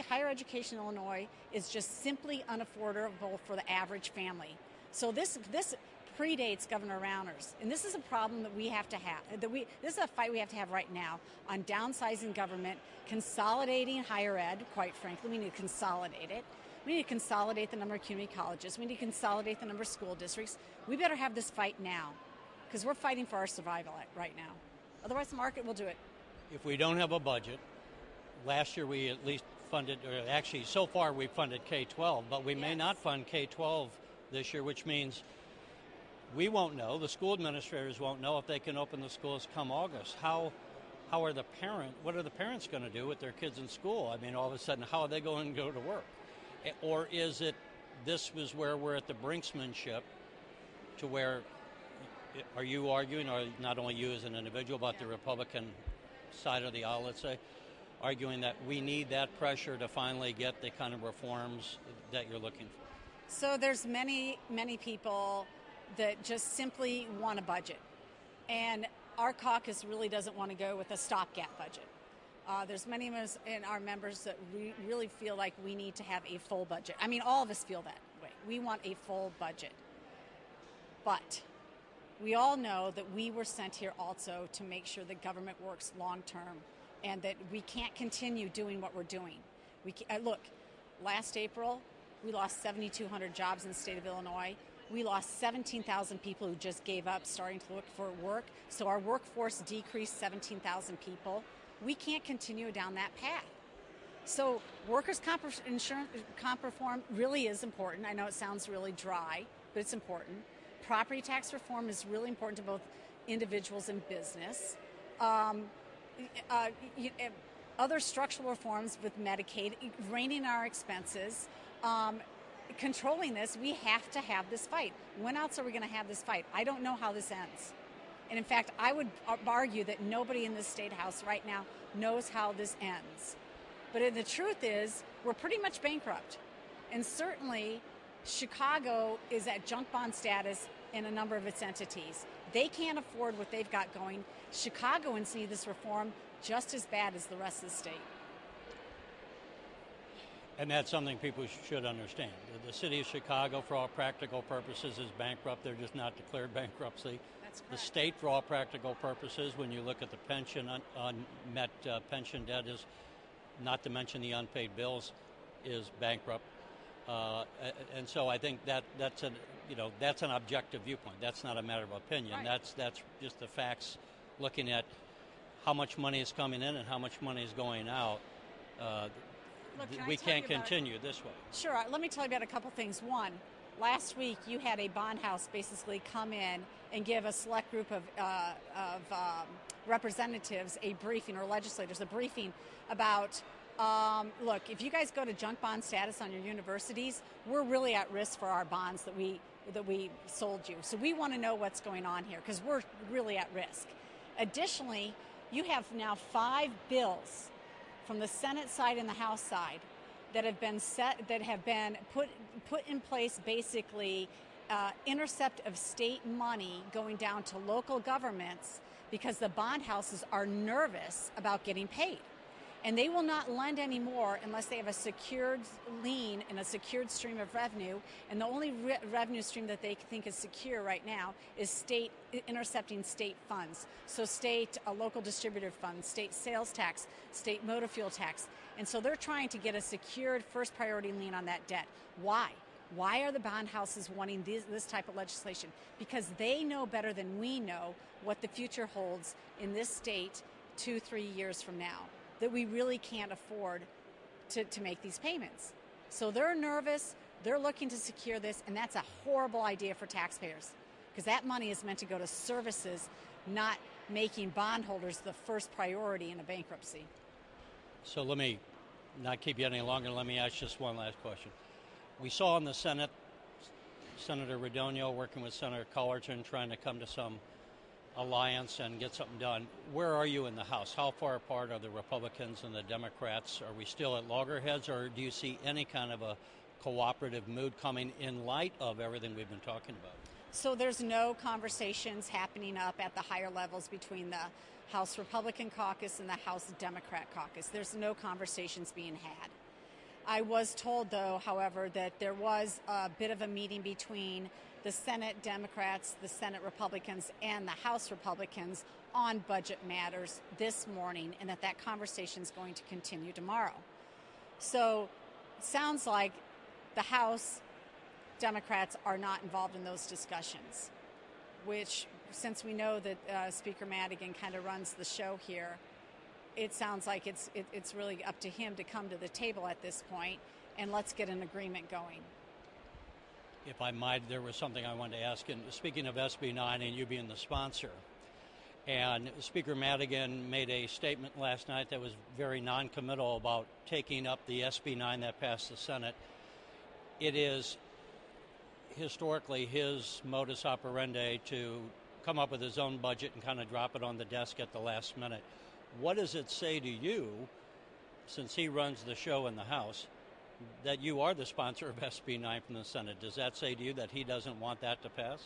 Higher education in Illinois is just simply unaffordable for the average family. So this predates Governor Rauner's, and this is a problem that we have to have. This is a fight we have to have right now on downsizing government, consolidating higher ed. Quite frankly, we need to consolidate it. We need to consolidate the number of community colleges. We need to consolidate the number of school districts. We better have this fight now, because we're fighting for our survival right now. Otherwise, the market will do it. If we don't have a budget, last year we at least funded, or actually so far we funded K-12, but we may not fund K-12 this year, which means we won't know, the school administrators won't know if they can open the schools come August. What are the parents going to do with their kids in school? I mean, all of a sudden, how are they going to go to work? Or is it, this is where we're at the brinksmanship to where, are you arguing, or not only you as an individual, but the Republican side of the aisle, let's say, arguing that we need that pressure to finally get the kind of reforms that you're looking for? So there's many, many people that just simply want a budget. And our caucus really doesn't want to go with a stopgap budget. There's many of us in our members that we really feel like we need to have a full budget. I mean, all of us feel that way. We want a full budget. But we all know that we were sent here also to make sure that government works long term, and that we can't continue doing what we're doing. Look, last April, we lost 7,200 jobs in the state of Illinois. We lost 17,000 people who just gave up starting to look for work. So our workforce decreased 17,000 people. We can't continue down that path. So workers' comp reform really is important. I know it sounds really dry, but it's important. Property tax reform is really important to both individuals and business. Other structural reforms with Medicaid, reining our expenses, controlling this, we have to have this fight. When else are we going to have this fight? I don't know how this ends. And in fact, I would argue that nobody in this state house right now knows how this ends. But the truth is, we're pretty much bankrupt. And certainly, Chicago is at junk bond status in a number of its entities. They can't afford what they've got going. Chicagoans need this reform just as bad as the rest of the state. And that's something people should understand. The city of Chicago, for all practical purposes, is bankrupt. They're just not declared bankruptcy. That's correct. The state, for all practical purposes, when you look at the pension, unmet pension debt, is, not to mention the unpaid bills, is bankrupt. And so I think that's an objective viewpoint. That's not a matter of opinion. Right. That's just the facts, looking at how much money is coming in and how much money is going out. Look, we can't continue this way. Sure. Let me tell you about a couple things. One, last week you had a bond house basically come in and give a select group of representatives a briefing, or legislators a briefing about, look, if you guys go to junk bond status on your universities, we're really at risk for our bonds that we sold you. So we want to know what's going on here because we're really at risk. Additionally, you have now 5 bills from the Senate side and the House side that have been put in place, basically intercept of state money going down to local governments because the bond houses are nervous about getting paid. And they will not lend anymore unless they have a secured lien and a secured stream of revenue. And the only revenue stream that they think is secure right now is state intercepting state funds. So state local distributor funds, state sales tax, state motor fuel tax. And so they're trying to get a secured first priority lien on that debt. Why? Why are the bond houses wanting this type of legislation? Because they know better than we know what the future holds in this state 2-3 years from now, that we really can't afford to make these payments. So they're nervous, they're looking to secure this, and that's a horrible idea for taxpayers because that money is meant to go to services, not making bondholders the first priority in a bankruptcy. So let me not keep you any longer. Let me ask just one last question. We saw in the Senate, Senator Radonio working with Senator Cullerton trying to come to some alliance and get something done. Where are you in the House? How far apart are the Republicans and the Democrats? Are we still at loggerheads, or do you see any kind of a cooperative mood coming in light of everything we've been talking about? So there's no conversations happening up at the higher levels between the House Republican caucus and the House Democrat caucus. There's no conversations being had. I was told, though, however, that there was a bit of a meeting between the Senate Democrats, the Senate Republicans, and the House Republicans on budget matters this morning, and that conversation is going to continue tomorrow. So it sounds like the House Democrats are not involved in those discussions, which, since we know that Speaker Madigan kind of runs the show here, it sounds like it's really up to him to come to the table at this point, and let's get an agreement going. If I might, there was something I wanted to ask. And speaking of SB 9 and you being the sponsor, and Speaker Madigan made a statement last night that was very non-committal about taking up the SB 9 that passed the Senate. It is historically his modus operandi to come up with his own budget and kind of drop it on the desk at the last minute. What does it say to you, since he runs the show in the House, that you are the sponsor of SB 9 from the Senate? Does that say to you that he doesn't want that to pass?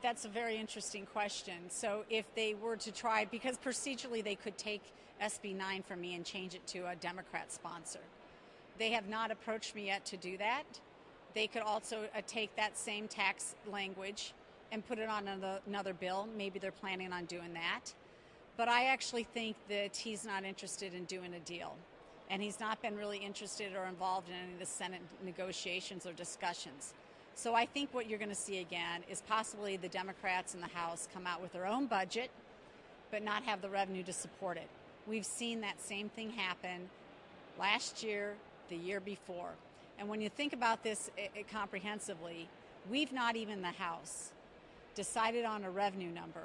That's a very interesting question. So if they were to try, because procedurally they could take SB 9 from me and change it to a Democrat sponsor. They have not approached me yet to do that. They could also take that same tax language and put it on another bill. Maybe they're planning on doing that. But I actually think that he's not interested in doing a deal. And he's not been really interested or involved in any of the Senate negotiations or discussions. So I think what you're going to see again is possibly the Democrats in the House come out with their own budget, but not have the revenue to support it. We've seen that same thing happen last year, the year before. And when you think about this comprehensively, we've not even the House decided on a revenue number,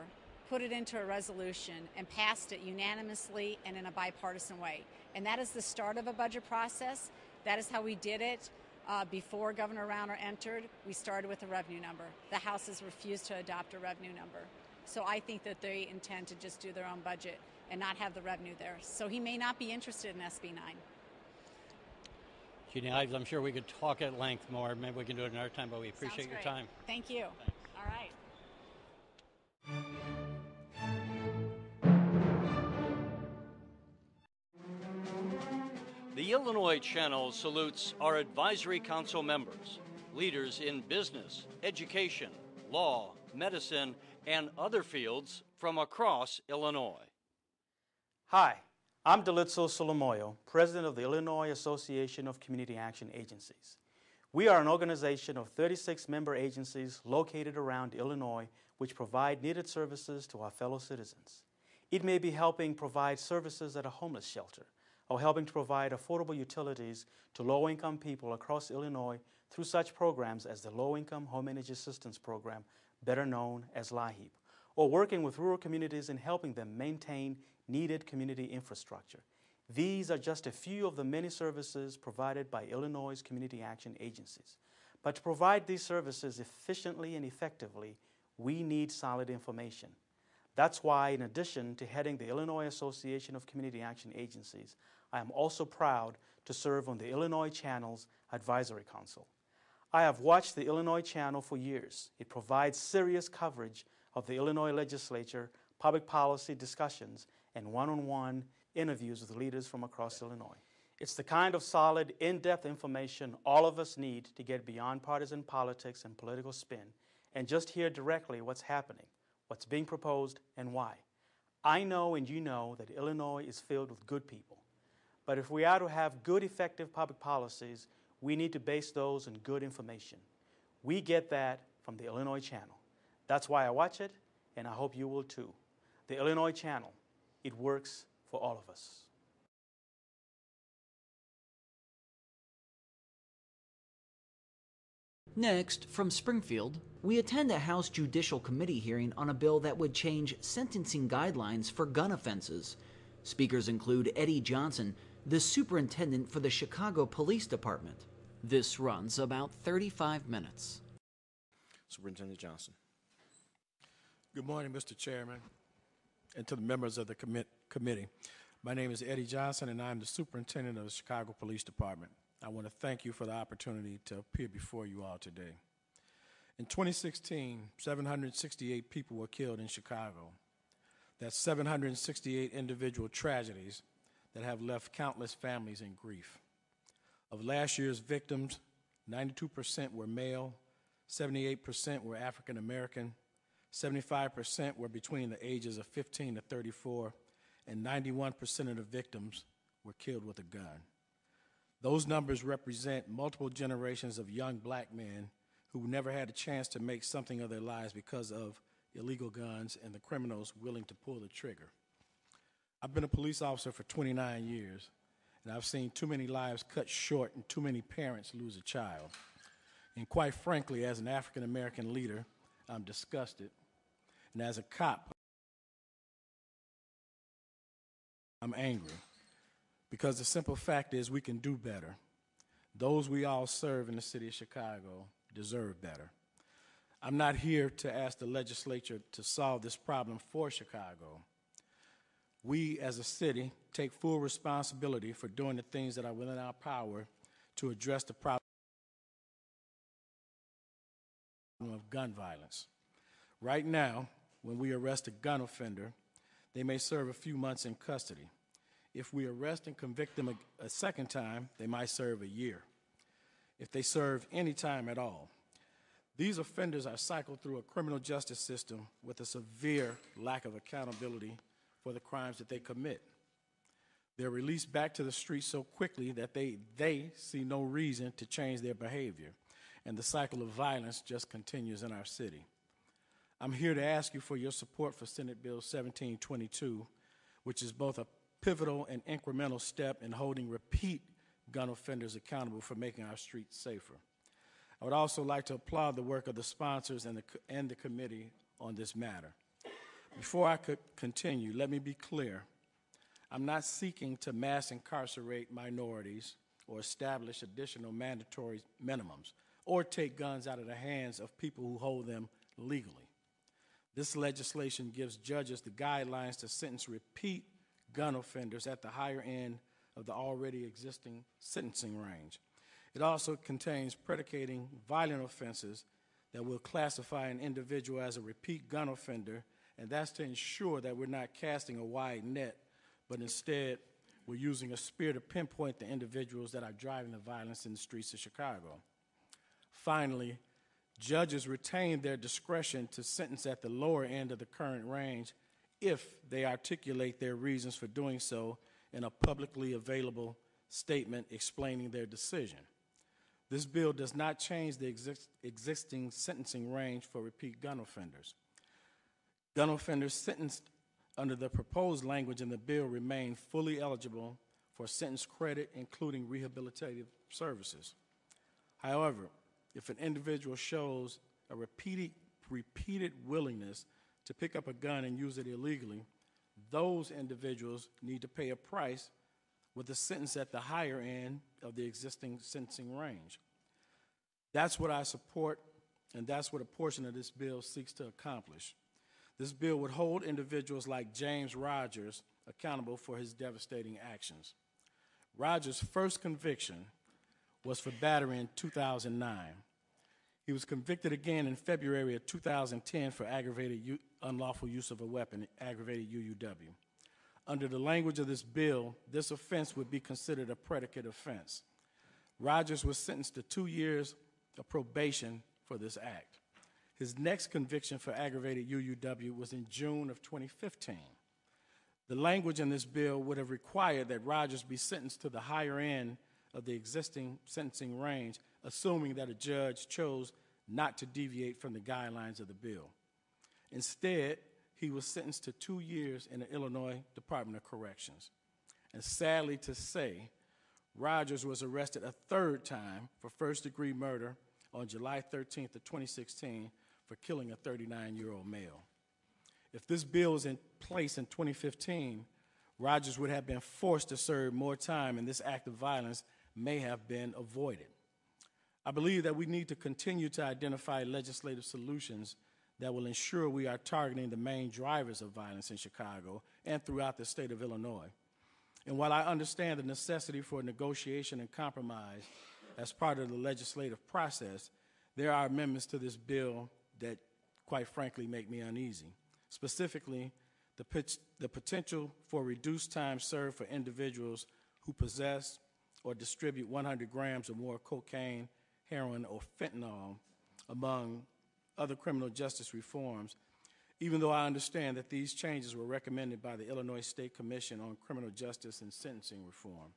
put it into a resolution, and passed it unanimously and in a bipartisan way. And that is the start of a budget process. That is how we did it before Governor Rauner entered. We started with a revenue number. The House has refused to adopt a revenue number. So I think that they intend to just do their own budget and not have the revenue there. So he may not be interested in SB 9. Jeannie Ives. I'm sure we could talk at length more. Maybe we can do it another time, but we appreciate your time. Thank you. Thanks. All right. The Illinois Channel salutes our advisory council members, leaders in business, education, law, medicine, and other fields from across Illinois. Hi, I'm Delitso Solomoyo, President of the Illinois Association of Community Action Agencies. We are an organization of 36 member agencies located around Illinois which provide needed services to our fellow citizens. It may be helping provide services at a homeless shelter, or helping to provide affordable utilities to low-income people across Illinois through such programs as the Low-Income Home Energy Assistance Program, better known as LIHEAP, or working with rural communities and helping them maintain needed community infrastructure. These are just a few of the many services provided by Illinois' community action agencies. But to provide these services efficiently and effectively, we need solid information. That's why, in addition to heading the Illinois Association of Community Action Agencies, I am also proud to serve on the Illinois Channel's Advisory Council. I have watched the Illinois Channel for years. It provides serious coverage of the Illinois legislature, public policy discussions, and one-on-one interviews with leaders from across Illinois. It's the kind of solid, in-depth information all of us need to get beyond partisan politics and political spin and just hear directly what's happening, what's being proposed, and why. I know and you know that Illinois is filled with good people. But if we are to have good, effective public policies, we need to base those on good information. We get that from the Illinois Channel. That's why I watch it, and I hope you will too. The Illinois Channel, it works for all of us. Next, from Springfield, we attend a House Judicial Committee hearing on a bill that would change sentencing guidelines for gun offenses. Speakers include Eddie Johnson, the superintendent for the Chicago Police Department. This runs about 35 minutes. Superintendent Johnson. Good morning, Mr. Chairman, and to the members of the committee. My name is Eddie Johnson, and I'm the superintendent of the Chicago Police Department. I want to thank you for the opportunity to appear before you all today. In 2016, 768 people were killed in Chicago. That's 768 individual tragedies that have left countless families in grief. Of last year's victims, 92% were male, 78% were African American, 75% were between the ages of 15 to 34, and 91% of the victims were killed with a gun. Those numbers represent multiple generations of young black men who never had a chance to make something of their lives because of illegal guns and the criminals willing to pull the trigger. I've been a police officer for 29 years, and I've seen too many lives cut short and too many parents lose a child. And quite frankly, as an African American leader, I'm disgusted. And as a cop, I'm angry. Because the simple fact is we can do better. Those we all serve in the city of Chicago deserve better. I'm not here to ask the legislature to solve this problem for Chicago. We as a city take full responsibility for doing the things that are within our power to address the problem of gun violence. Right now, when we arrest a gun offender, they may serve a few months in custody. If we arrest and convict them a second time, they might serve a year, if they serve any time at all. These offenders are cycled through a criminal justice system with a severe lack of accountability for the crimes that they commit. They're released back to the streets so quickly that they see no reason to change their behavior, and the cycle of violence just continues in our city. I'm here to ask you for your support for Senate Bill 1722, which is both a pivotal and incremental step in holding repeat gun offenders accountable for making our streets safer. I would also like to applaud the work of the sponsors and the committee on this matter. Before I could continue, let me be clear. I'm not seeking to mass incarcerate minorities or establish additional mandatory minimums or take guns out of the hands of people who hold them legally. This legislation gives judges the guidelines to sentence repeat gun offenders at the higher end of the already existing sentencing range. It also contains predicating violent offenses that will classify an individual as a repeat gun offender, and that's to ensure that we're not casting a wide net, but instead we're using a spear to pinpoint the individuals that are driving the violence in the streets of Chicago. Finally, judges retain their discretion to sentence at the lower end of the current range if they articulate their reasons for doing so in a publicly available statement explaining their decision. This bill does not change the existing sentencing range for repeat gun offenders. Gun offenders sentenced under the proposed language in the bill remain fully eligible for sentence credit, including rehabilitative services. However, if an individual shows a repeated willingness to pick up a gun and use it illegally, those individuals need to pay a price with a sentence at the higher end of the existing sentencing range. That's what I support, and that's what a portion of this bill seeks to accomplish. This bill would hold individuals like James Rogers accountable for his devastating actions. Rogers' first conviction was for battery in 2009. He was convicted again in February of 2010 for aggravated unlawful use of a weapon, aggravated UUW. Under the language of this bill, this offense would be considered a predicate offense. Rogers was sentenced to 2 years of probation for this act. His next conviction for aggravated UUW was in June of 2015. The language in this bill would have required that Rogers be sentenced to the higher end of the existing sentencing range, assuming that a judge chose not to deviate from the guidelines of the bill. Instead, he was sentenced to 2 years in the Illinois Department of Corrections. And sadly to say, Rogers was arrested a third time for first-degree murder on July 13th of 2016 for killing a 39-year-old male. If this bill was in place in 2015, Rogers would have been forced to serve more time, and this act of violence may have been avoided. I believe that we need to continue to identify legislative solutions that will ensure we are targeting the main drivers of violence in Chicago and throughout the state of Illinois. And while I understand the necessity for negotiation and compromise as part of the legislative process, there are amendments to this bill that, quite frankly, make me uneasy. Specifically, the potential for reduced time served for individuals who possess or distribute 100 grams or more cocaine, heroin, or fentanyl, among other criminal justice reforms, even though I understand that these changes were recommended by the Illinois State Commission on Criminal Justice and Sentencing Reform.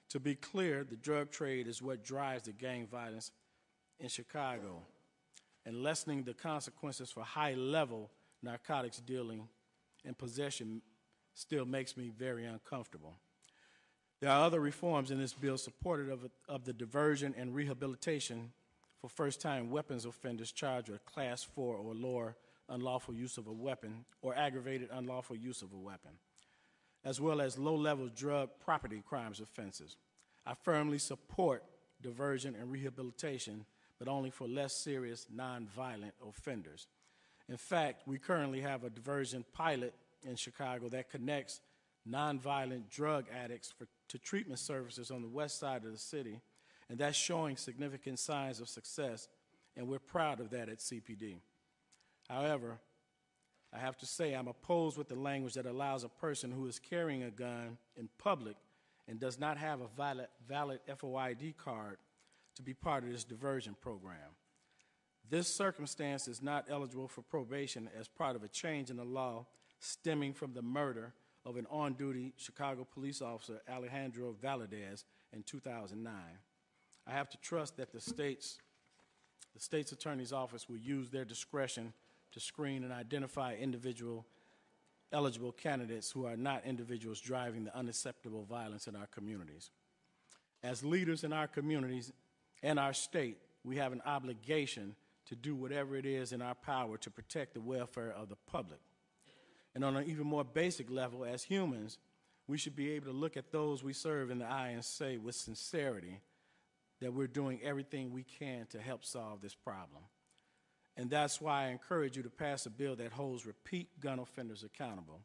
To be clear, the drug trade is what drives the gang violence in Chicago, and lessening the consequences for high-level narcotics dealing and possession still makes me very uncomfortable. There are other reforms in this bill supportive of the diversion and rehabilitation for first-time weapons offenders charged with Class 4 or lower unlawful use of a weapon or aggravated unlawful use of a weapon, as well as low-level drug property crimes offenses. I firmly support diversion and rehabilitation, but only for less serious nonviolent offenders. In fact, we currently have a diversion pilot in Chicago that connects nonviolent drug addicts to treatment services on the west side of the city, and that's showing significant signs of success, and we're proud of that at CPD. However, I have to say I'm opposed with the language that allows a person who is carrying a gun in public and does not have a valid FOID card to be part of this diversion program. This circumstance is not eligible for probation as part of a change in the law stemming from the murder of an on-duty Chicago police officer, Alejandro Valadez, in 2009. I have to trust that the state's attorney's office will use their discretion to screen and identify eligible candidates who are not individuals driving the unacceptable violence in our communities. As leaders in our communities and our state, we have an obligation to do whatever it is in our power to protect the welfare of the public. And on an even more basic level, as humans, we should be able to look at those we serve in the eye and say with sincerity that we're doing everything we can to help solve this problem. And that's why I encourage you to pass a bill that holds repeat gun offenders accountable.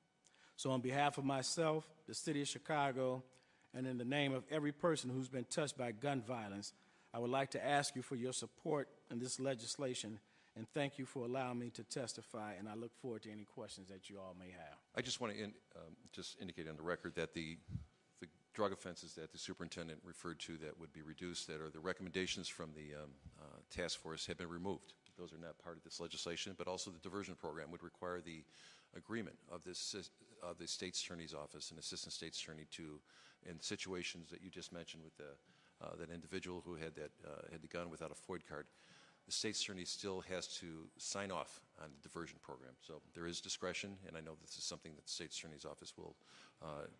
So on behalf of myself, the city of Chicago, and in the name of every person who's been touched by gun violence, I would like to ask you for your support in this legislation, and thank you for allowing me to testify, and I look forward to any questions that you all may have. I just want to just indicate on the record that the drug offenses that the superintendent referred to that would be reduced, that are the recommendations from the task force, have been removed. Those are not part of this legislation, but also the diversion program would require the agreement of the state's attorney's office and assistant state's attorney to, in situations that you just mentioned with that individual who had the gun without a FOID card, the state's attorney still has to sign off on the diversion program. So there is discretion, and I know this is something that the state's attorney's office will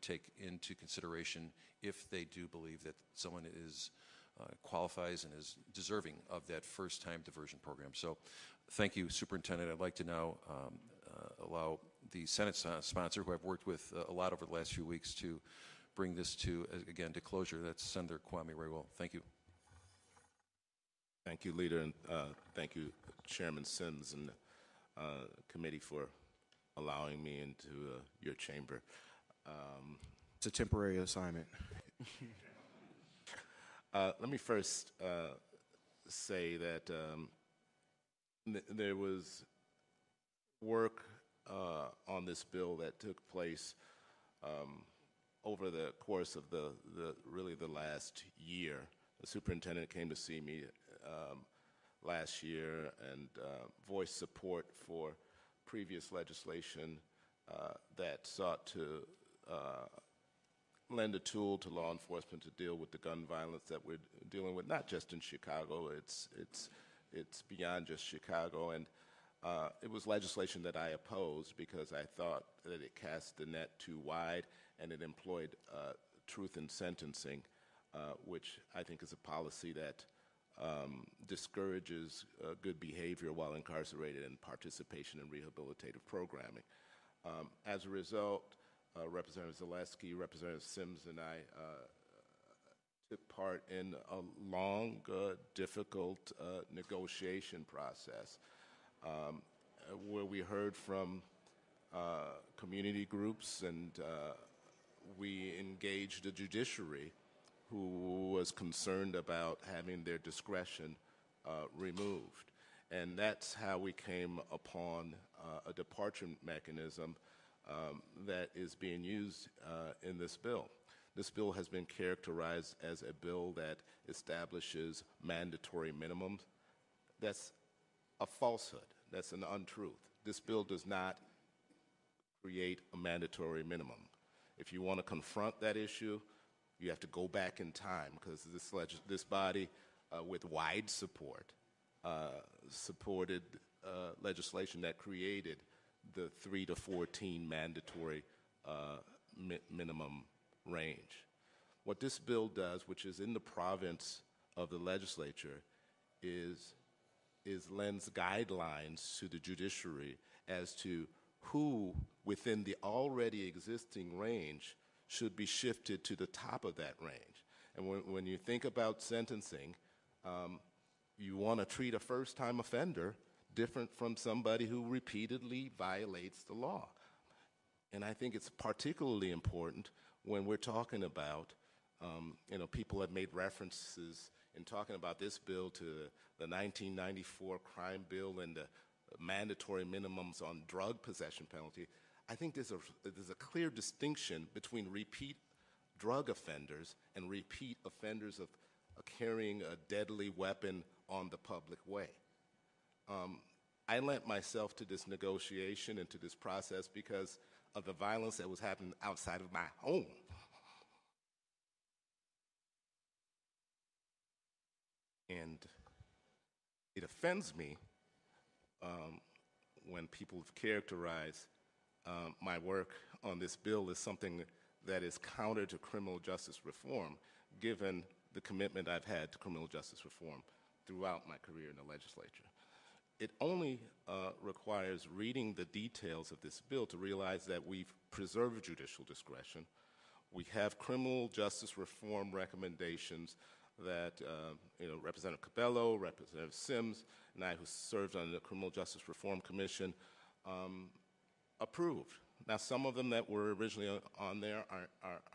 take into consideration if they do believe that someone qualifies and is deserving of that first-time diversion program. So thank you, Superintendent. I'd like to now allow the Senate sponsor, who I've worked with a lot over the last few weeks, to bring this to closure. That's Senator Kwame Raywell. Thank you. Thank you, Leader, and thank you, Chairman Sims and committee for allowing me into your chamber. It's a temporary assignment. Let me first say that there was work on this bill that took place over the course of really the last year. The superintendent came to see me last year and voiced support for previous legislation that sought to lend a tool to law enforcement to deal with the gun violence that we're dealing with, not just in Chicago. It's beyond just Chicago, and it was legislation that I opposed because I thought that it cast the net too wide and it employed truth in sentencing, which I think is a policy that discourages good behavior while incarcerated and participation in rehabilitative programming. As a result, Representative Zaleski, Representative Sims, and I took part in a long, difficult negotiation process where we heard from community groups and we engaged the judiciary, who was concerned about having their discretion removed. And that's how we came upon a departure mechanism that is being used in this bill. This bill has been characterized as a bill that establishes mandatory minimums. That's a falsehood. That's an untruth. This bill does not create a mandatory minimum. If you want to confront that issue, you have to go back in time, because this body, with wide support, supported legislation that created the 3 to 14 mandatory minimum range. What this bill does, which is in the province of the legislature, is lends guidelines to the judiciary as to who within the already existing range should be shifted to the top of that range. And when you think about sentencing, you want to treat a first-time offender different from somebody who repeatedly violates the law. And I think it's particularly important when we're talking about, people have made references in talking about this bill to the 1994 crime bill and the mandatory minimums on drug possession penalty. I think there's a clear distinction between repeat drug offenders and repeat offenders of carrying a deadly weapon on the public way. I lent myself to this negotiation and to this process because of the violence that was happening outside of my home. And it offends me when people have characterized my work on this bill as something that is counter to criminal justice reform, given the commitment I've had to criminal justice reform throughout my career in the legislature. It only requires reading the details of this bill to realize that we've preserved judicial discretion. We have criminal justice reform recommendations that Representative Cabello, Representative Sims, and I, who served on the Criminal Justice Reform Commission, approved. Now, some of them that were originally on there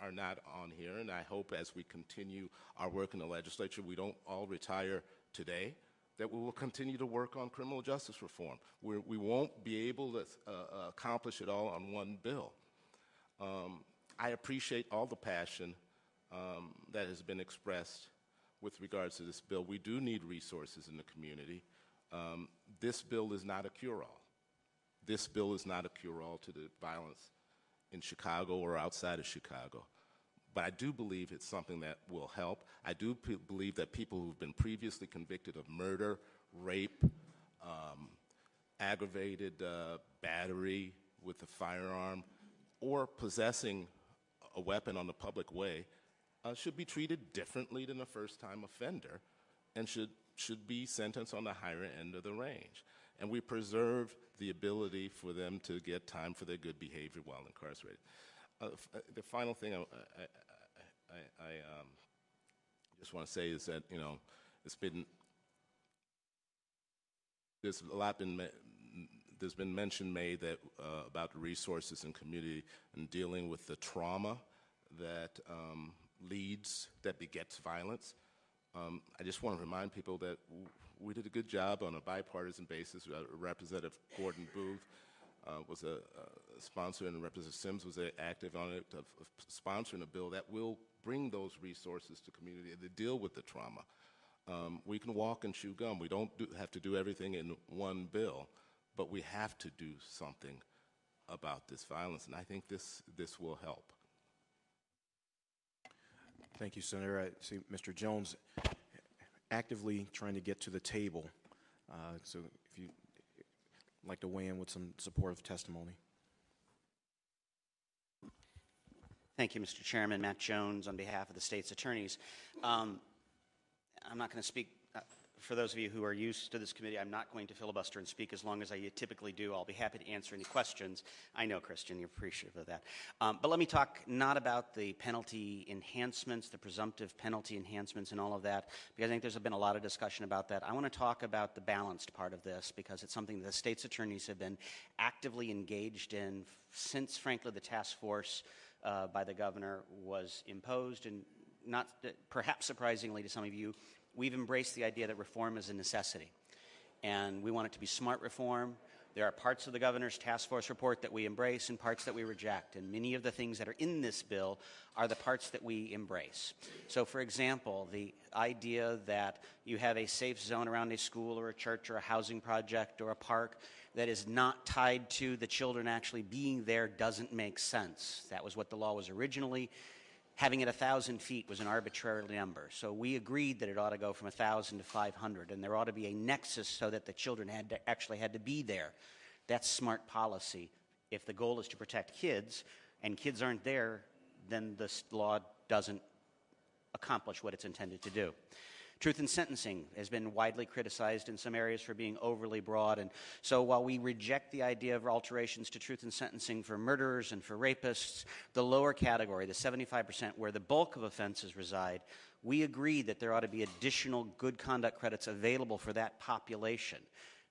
are not on here, and I hope as we continue our work in the legislature, we don't all retire today, that we will continue to work on criminal justice reform. We won't be able to accomplish it all on one bill. I appreciate all the passion that has been expressed with regards to this bill. We do need resources in the community. This bill is not a cure-all. This bill is not a cure-all to the violence in Chicago or outside of Chicago. But I do believe it's something that will help. I do believe that people who've been previously convicted of murder, rape, aggravated battery with a firearm, or possessing a weapon on the public way should be treated differently than a first-time offender and should be sentenced on the higher end of the range. And we preserve the ability for them to get time for their good behavior while incarcerated. The final thing I just want to say is that, you know, there's been mention made that about the resources in community and dealing with the trauma that that begets violence. I just want to remind people that we did a good job on a bipartisan basis. Representative Gordon Booth was a sponsor, and Representative Sims was active on it, of sponsoring a bill that will bring those resources to community to deal with the trauma. We can walk and chew gum. We don't have to do everything in one bill, but we have to do something about this violence, and I think this will help. Thank you, Senator. I see Mr. Jones actively trying to get to the table. So if you'd like to weigh in with some supportive testimony. Thank you, Mr. Chairman. Matt Jones on behalf of the state's attorneys. I'm not going to speak, for those of you who are used to this committee, I'm not going to filibuster and speak as long as I typically do. I'll be happy to answer any questions. I know, Christian, you're appreciative of that. But let me talk not about the penalty enhancements, the presumptive penalty enhancements and all of that, because I think there's been a lot of discussion about that. I want to talk about the balanced part of this, because it's something that the state's attorneys have been actively engaged in since, frankly, the task force by the governor was imposed, and not perhaps surprisingly to some of you, we've embraced the idea that reform is a necessity, and we want it to be smart reform. There are parts of the governor's task force report that we embrace and parts that we reject, and many of the things that are in this bill are the parts that we embrace. So, for example, the idea that you have a safe zone around a school or a church or a housing project or a park that is not tied to the children actually being there doesn't make sense. That was what the law was originally. Having it 1,000 feet was an arbitrary number. So we agreed that it ought to go from 1,000 to 500, and there ought to be a nexus so that the children actually had to be there. That's smart policy. If the goal is to protect kids, and kids aren't there, then this law doesn't accomplish what it's intended to do. Truth in sentencing has been widely criticized in some areas for being overly broad, and so while we reject the idea of alterations to truth in sentencing for murderers and for rapists, the lower category, the 75% where the bulk of offenses reside, we agree that there ought to be additional good conduct credits available for that population.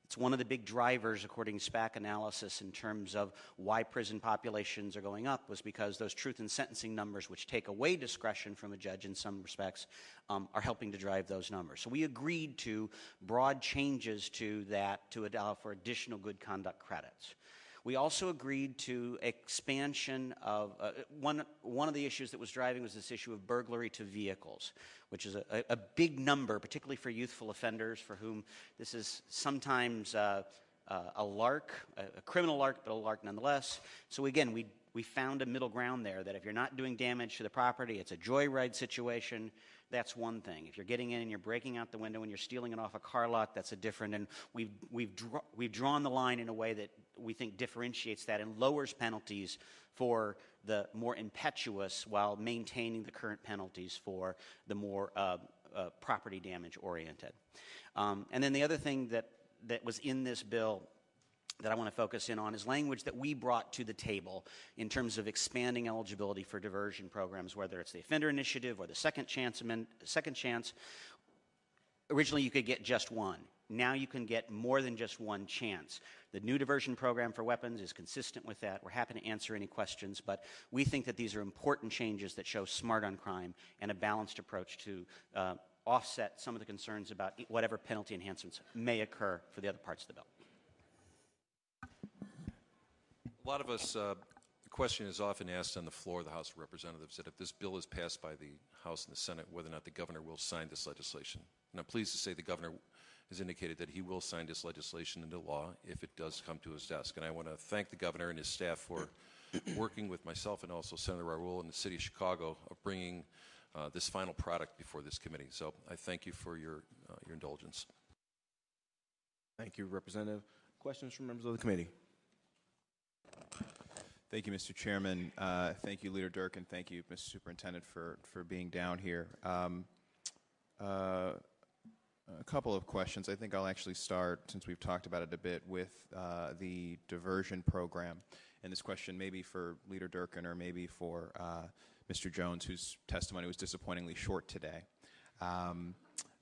It's one of the big drivers, according to SPAC analysis, in terms of why prison populations are going up, was because those truth in sentencing numbers, which take away discretion from a judge in some respects, are helping to drive those numbers. So we agreed to broad changes to that to allow for additional good conduct credits. We also agreed to expansion of, one of the issues that was driving was this issue of burglary to vehicles, which is a big number, particularly for youthful offenders for whom this is sometimes a lark, a criminal lark, but a lark nonetheless. So again, we found a middle ground there that if you're not doing damage to the property, it's a joyride situation, that's one thing. If you're getting in and you're breaking out the window and you're stealing it off a car lot, that's a different, and we've drawn the line in a way that we think differentiates that and lowers penalties for the more impetuous while maintaining the current penalties for the more property damage oriented. And then the other thing that was in this bill that I want to focus in on is language that we brought to the table in terms of expanding eligibility for diversion programs, whether it's the Offender Initiative or the Second Chance. Originally, you could get just one. now you can get more than just one chance. The new diversion program for weapons is consistent with that. We're happy to answer any questions, but we think that these are important changes that show smart on crime and a balanced approach to offset some of the concerns about whatever penalty enhancements may occur for the other parts of the bill. A lot of us, the question is often asked on the floor of the House of Representatives that if this bill is passed by the House and the Senate, whether or not the governor will sign this legislation. And I'm pleased to say the governor has indicated that he will sign this legislation into law if it does come to his desk. And I want to thank the governor and his staff for working with myself and also Senator Raul and the city of Chicago of bringing this final product before this committee. So I thank you for your indulgence. Thank you, Representative. Questions from members of the committee? Thank you, Mr. Chairman. Thank you, Leader Durkin. Thank you, Mr. Superintendent, for being down here. A couple of questions. I think I'll actually start, since we've talked about it a bit, with the diversion program. And this question may be for Leader Durkin or maybe for Mr. Jones, whose testimony was disappointingly short today.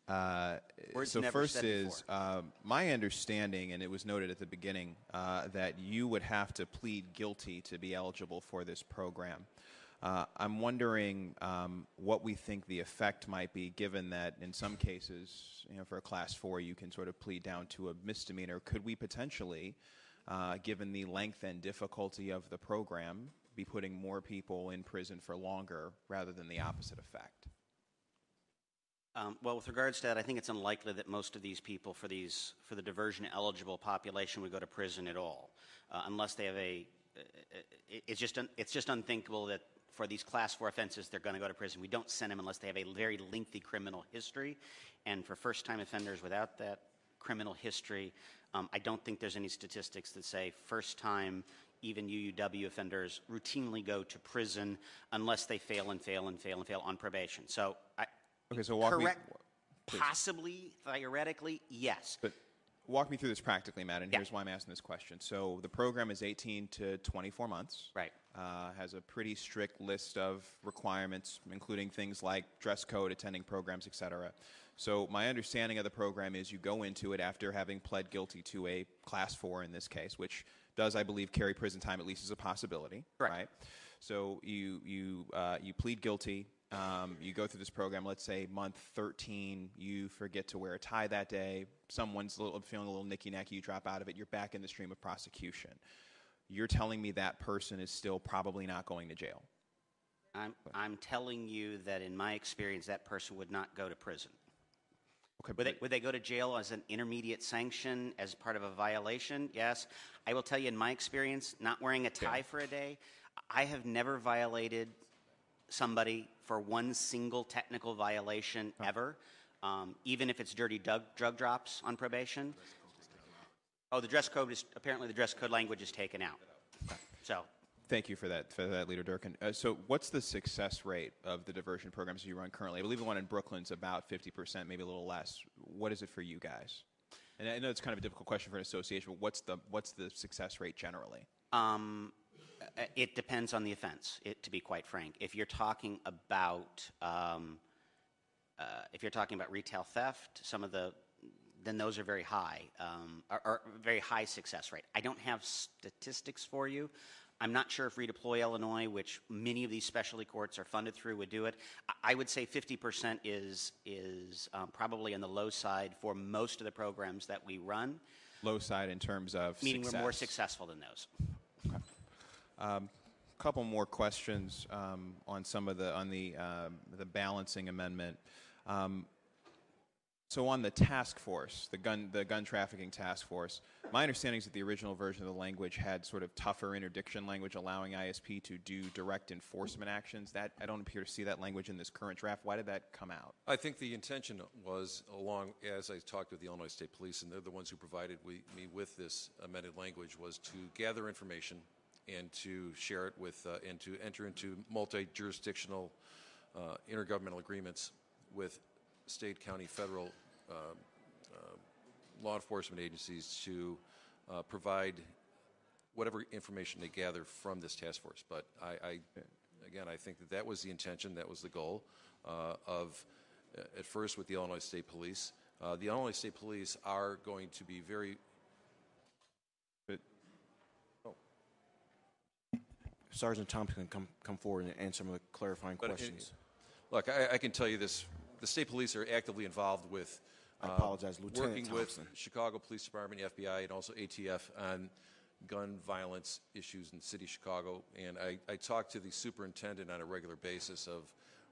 So first is, my understanding, and it was noted at the beginning, that you would have to plead guilty to be eligible for this program. I'm wondering what we think the effect might be, given that in some cases, for a Class 4, you can sort of plead down to a misdemeanor. Could we potentially, given the length and difficulty of the program, be putting more people in prison for longer rather than the opposite effect? Well, with regards to that, I think it's unlikely that most of these people for the diversion eligible population would go to prison at all, unless they have it's just unthinkable that for these Class 4 offenses they're going to go to prison. We don't send them unless they have a very lengthy criminal history, and for first-time offenders without that criminal history, I don't think there's any statistics that say first-time, even UUW offenders routinely go to prison unless they fail and fail and fail and fail on probation. So okay, so walk correct, me, possibly, theoretically, yes. But walk me through this practically, Matt, and here's why I'm asking this question. So the program is 18 to 24 months. Right. Has a pretty strict list of requirements, including things like dress code, attending programs, et cetera. So my understanding of the program is you go into it after having pled guilty to a Class 4 in this case, which does, I believe, carry prison time at least as a possibility. Right. So you plead guilty. You go through this program, let's say month 13, you forget to wear a tie that day, someone's feeling a little nicky-nacky, you drop out of it, you're back in the stream of prosecution. You're telling me that person is still probably not going to jail? I'm telling you that in my experience, that person would not go to prison. Okay, would they go to jail as an intermediate sanction, as part of a violation? Yes. I will tell you, in my experience, not wearing a tie for a day, I have never violated somebody for one single technical violation ever, even if it's dirty drug drops on probation. Oh, the dress code is, apparently the dress code language is taken out. So. Thank you for that, Leader Durkin. So what's the success rate of the diversion programs you run currently? I believe the one in Brooklyn's about 50%, maybe a little less. What is it for you guys? And I know it's kind of a difficult question for an association, but what's the success rate generally? It depends on the offense, to be quite frank. If you're talking about retail theft, then those are very high, or very high success rate. I don't have statistics for you. I'm not sure if Redeploy Illinois, which many of these specialty courts are funded through, would do it. I would say 50% is probably on the low side for most of the programs that we run. Low side in terms of meaning success. We're more successful than those. Okay. Couple more questions on some of the balancing amendment. So on the task force, the gun trafficking task force, my understanding is that the original version of the language had sort of tougher interdiction language allowing ISP to do direct enforcement actions. That I don't appear to see that language in this current draft. Why did that come out? I think the intention was, as I talked with the Illinois State Police, and they're the ones who provided me with this amended language, was to gather information and to share it with, and to enter into multi-jurisdictional intergovernmental agreements with state, county, federal law enforcement agencies to provide whatever information they gather from this task force. But again, I think that was the intention, that was the goal of, at first with the Illinois State Police, The Illinois State Police are going to be very... Sergeant Thompson can come forward and answer some of the clarifying questions. Look, I can tell you this. The state police are actively involved with I apologize, Lieutenant working Thompson. with Chicago Police Department, FBI, and also ATF on gun violence issues in the city of Chicago. And I talk to the superintendent on a regular basis of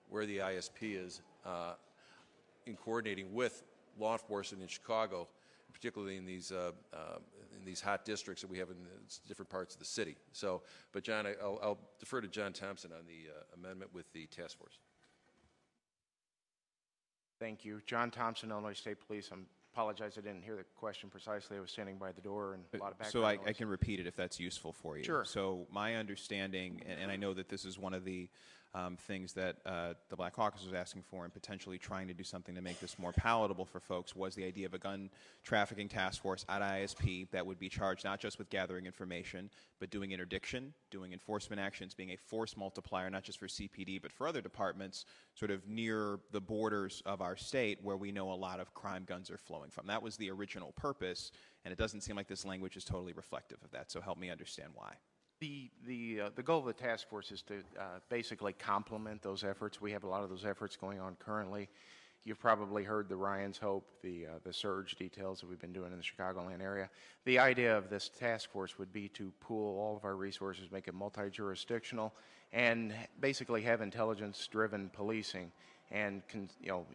where the ISP is in coordinating with law enforcement in Chicago, particularly in these hot districts that we have in the different parts of the city. So, but John, I'll defer to John Thompson on the amendment with the task force. Thank you. John Thompson, Illinois State Police. I apologize I didn't hear the question precisely. I was standing by the door and a lot of background So noise. I can repeat it if that's useful for you. Sure. So my understanding, and I know that this is one of the things that the Black Caucus was asking for and potentially trying to do something to make this more palatable for folks, was the idea of a gun trafficking task force at ISP that would be charged not just with gathering information, but doing interdiction, doing enforcement actions, being a force multiplier, not just for CPD, but for other departments sort of near the borders of our state where we know a lot of crime guns are flowing from. That was the original purpose, and it doesn't seem like this language is totally reflective of that, so help me understand why. The goal of the task force is to basically complement those efforts. We have a lot of those efforts going on currently. You've probably heard the Ryan's Hope, the surge details that we've been doing in the Chicagoland area. The idea of this task force would be to pool all of our resources, make it multi-jurisdictional, and basically have intelligence-driven policing, and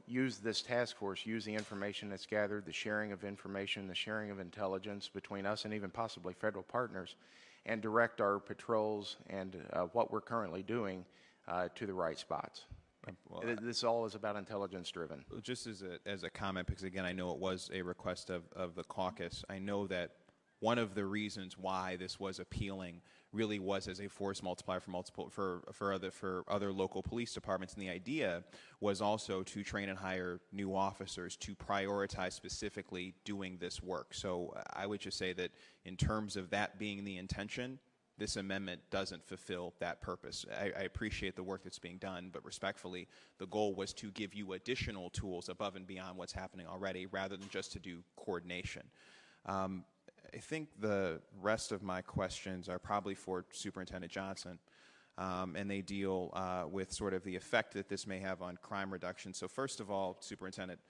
use this task force, use the information that's gathered, the sharing of information, the sharing of intelligence between us and even possibly federal partners, and direct our patrols and what we're currently doing to the right spots. Well, this all is about intelligence driven. Just as a comment, because again, I know it was a request of the caucus, I know that one of the reasons why this was appealing really was as a force multiplier for other local police departments, and the idea was also to train and hire new officers to prioritize specifically doing this work. So I would just say that in terms of that being the intention, this amendment doesn't fulfill that purpose. I appreciate the work that's being done, but respectfully, the goal was to give you additional tools above and beyond what's happening already, rather than just to do coordination. I think the rest of my questions are probably for Superintendent Johnson, and they deal with sort of the effect that this may have on crime reduction. So first of all, Superintendent,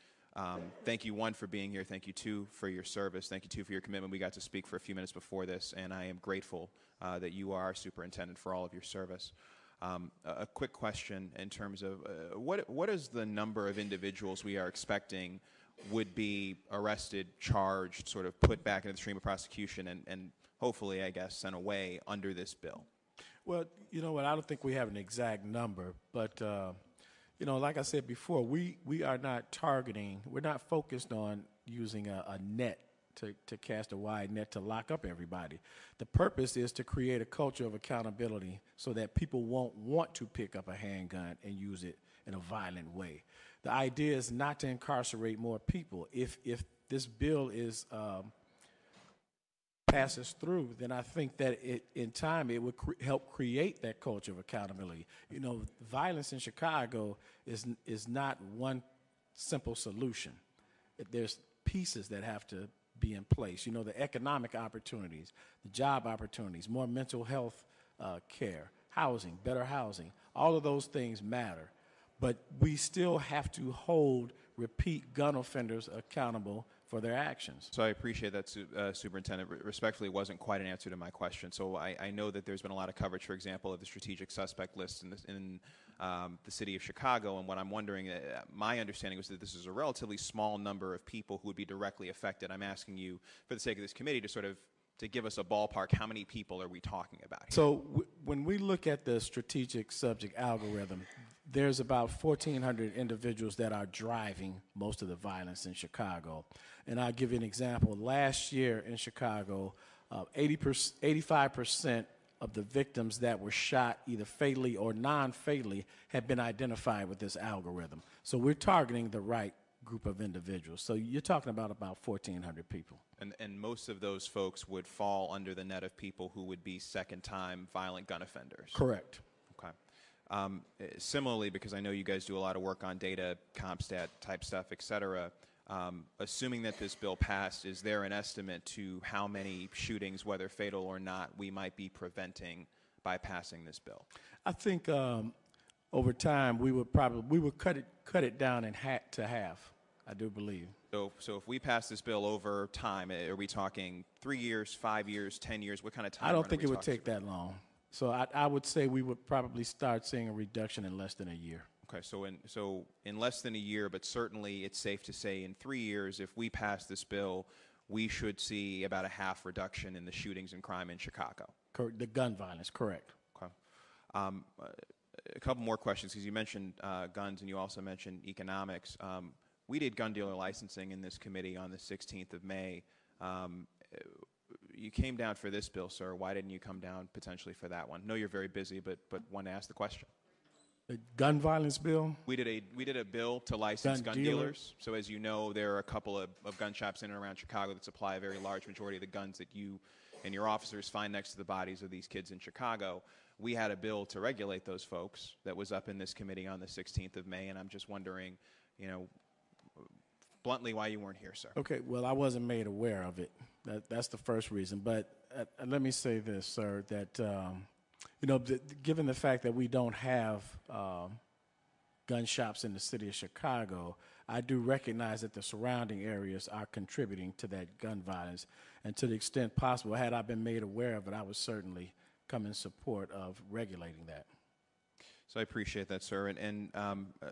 thank you, one, for being here. Thank you, two, for your service. Thank you, two, for your commitment. We got to speak for a few minutes before this, and I am grateful that you are our superintendent for all of your service. A quick question in terms of what is the number of individuals we are expecting would be arrested, charged, sort of put back into the stream of prosecution, and hopefully, I guess, sent away under this bill? Well, you know what, I don't think we have an exact number, but like I said before, we are not targeting, we're not focused on using a net to cast a wide net to lock up everybody. The purpose is to create a culture of accountability so that people won't want to pick up a handgun and use it in a violent way. The idea is not to incarcerate more people. If this bill passes through, then I think that in time it would help create that culture of accountability. Violence in Chicago is not one simple solution. There's pieces that have to be in place. The economic opportunities, the job opportunities, more mental health care, housing, better housing, all of those things matter. But we still have to hold repeat gun offenders accountable for their actions. So I appreciate that, Superintendent. Respectfully, it wasn't quite an answer to my question. So I know that there's been a lot of coverage, for example, of the strategic suspect list in the city of Chicago, and what I'm wondering, my understanding was that this is a relatively small number of people who would be directly affected. I'm asking you, for the sake of this committee, to give us a ballpark. How many people are we talking about here? So when we look at the strategic subject algorithm, there's about 1,400 individuals that are driving most of the violence in Chicago. And I'll give you an example. Last year in Chicago, 85% of the victims that were shot either fatally or non-fatally had been identified with this algorithm. So we're targeting the right group of individuals. So you're talking about 1,400 people. And most of those folks would fall under the net of people who would be second-time violent gun offenders? Correct. Okay. Similarly, because I know you guys do a lot of work on data, CompStat type stuff, et cetera, Assuming that this bill passed, is there an estimate to how many shootings, whether fatal or not, we might be preventing by passing this bill? I think over time we would cut it down to half. I do believe. So if we pass this bill over time, are we talking 3 years, 5 years, 10 years? What kind of time? I don't think it would take that long. So I would say we would probably start seeing a reduction in less than a year. Okay, so in less than a year, but certainly it's safe to say in 3 years, if we pass this bill, we should see about a half reduction in the shootings and crime in Chicago. The gun violence, correct. Okay. A couple more questions, because you mentioned guns and you also mentioned economics. We did gun dealer licensing in this committee on the 16th of May. You came down for this bill, sir. Why didn't you come down potentially for that one? I know you're very busy, but want to ask the question. The gun violence bill? We did a bill to license gun dealers. So as you know, there are a couple of gun shops in and around Chicago that supply a very large majority of the guns that you and your officers find next to the bodies of these kids in Chicago. We had a bill to regulate those folks that was up in this committee on the 16th of May, and I'm just wondering, bluntly, why you weren't here, sir. Okay, well, I wasn't made aware of it. That's the first reason. But let me say this, sir, that given the fact that we don't have gun shops in the city of Chicago, I do recognize that the surrounding areas are contributing to that gun violence. And to the extent possible, had I been made aware of it, I would certainly come in support of regulating that. So I appreciate that, sir. And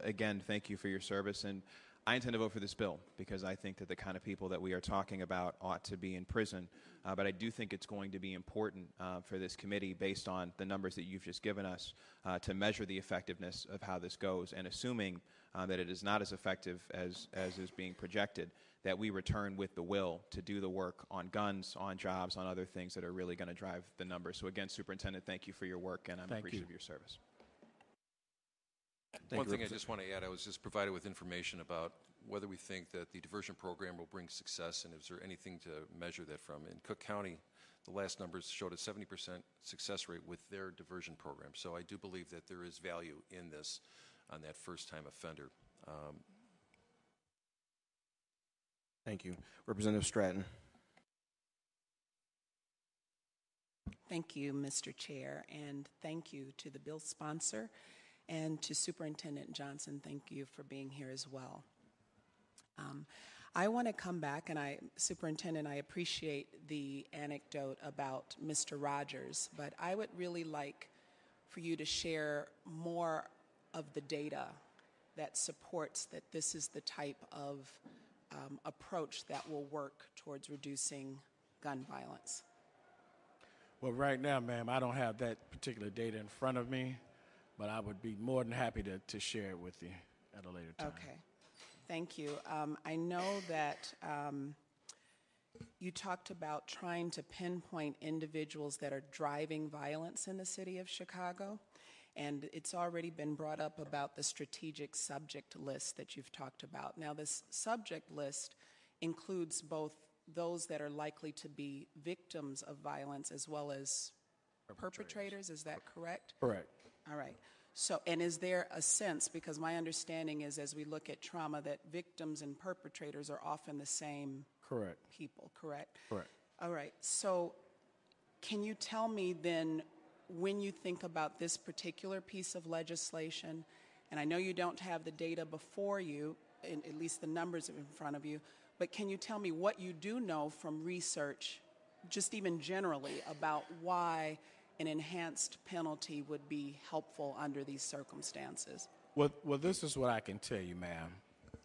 again, thank you for your service. And I intend to vote for this bill because I think that the kind of people that we are talking about ought to be in prison. But I do think it's going to be important for this committee, based on the numbers that you've just given us, to measure the effectiveness of how this goes. And assuming that it is not as effective as is being projected, that we return with the will to do the work on guns, on jobs, on other things that are really going to drive the numbers. So again, Superintendent, thank you for your work, and I'm appreciative of your service. One thing I just want to add, I was just provided with information about whether we think that the diversion program will bring success, and is there anything to measure that from. In Cook County, the last numbers showed a 70% success rate with their diversion program. So I do believe that there is value in this on that first-time offender. Thank you. Representative Stratton. Thank you, Mr. Chair, and thank you to the bill sponsor. And to Superintendent Johnson, thank you for being here as well. I want to come back, and Superintendent, I appreciate the anecdote about Mr. Rogers, but I would really like for you to share more of the data that supports that this is the type of approach that will work towards reducing gun violence. Well, right now, ma'am, I don't have that particular data in front of me, but I would be more than happy to share it with you at a later time. Okay. Thank you. I know that you talked about trying to pinpoint individuals that are driving violence in the city of Chicago, and it's already been brought up about the strategic subject list that you've talked about. Now, this subject list includes both those that are likely to be victims of violence as well as perpetrators. Is that correct? Correct. All right. So, and is there a sense, because my understanding is as we look at trauma, that victims and perpetrators are often the same Correct. people, correct? Correct. All right. So can you tell me then, when you think about this particular piece of legislation, and I know you don't have the data before you, at least the numbers in front of you, but can you tell me what you do know from research, just even generally, about why an enhanced penalty would be helpful under these circumstances? Well, this is what I can tell you, ma'am.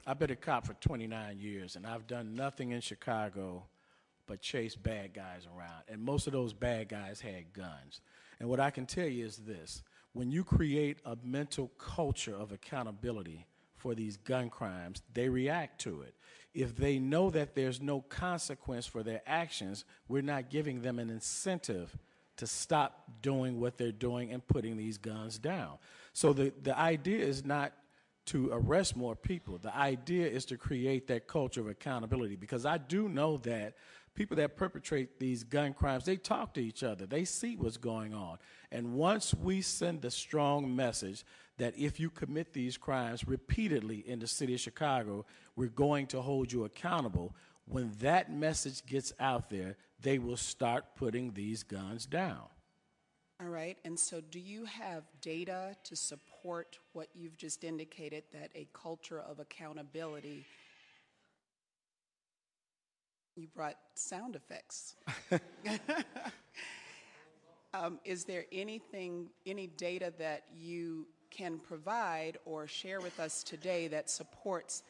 I've been a cop for 29 years, and I've done nothing in Chicago but chase bad guys around. And most of those bad guys had guns. And what I can tell you is this. When you create a mental culture of accountability for these gun crimes, they react to it. If they know that there's no consequence for their actions, we're not giving them an incentive to stop doing what they're doing and putting these guns down. So the idea is not to arrest more people. The idea is to create that culture of accountability, because I do know that people that perpetrate these gun crimes, they talk to each other. They see what's going on. And once we send a strong message that if you commit these crimes repeatedly in the city of Chicago, we're going to hold you accountable. When that message gets out there, they will start putting these guns down. All right, and so do you have data to support what you've just indicated, that a culture of accountability? You brought sound effects. Is there any data that you can provide or share with us today that supports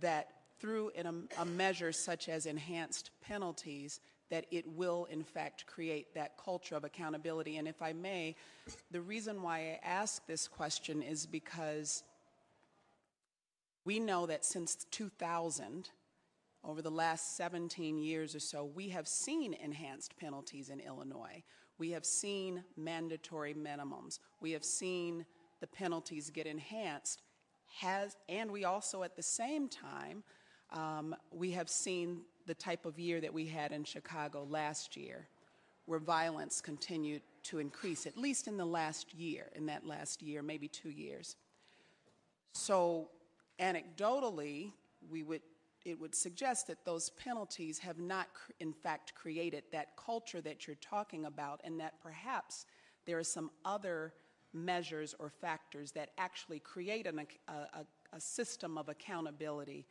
that through a measure such as enhanced penalties, that it will in fact create that culture of accountability? And if I may, the reason why I ask this question is because we know that since 2000, over the last 17 years or so, we have seen enhanced penalties in Illinois. We have seen mandatory minimums. We have seen the penalties get enhanced. And we also, at the same time, we have seen the type of year that we had in Chicago last year, where violence continued to increase, at least in that last year, maybe 2 years. So anecdotally, it would suggest that those penalties have not, in fact, created that culture that you're talking about, and that perhaps there are some other measures or factors that actually create a system of accountability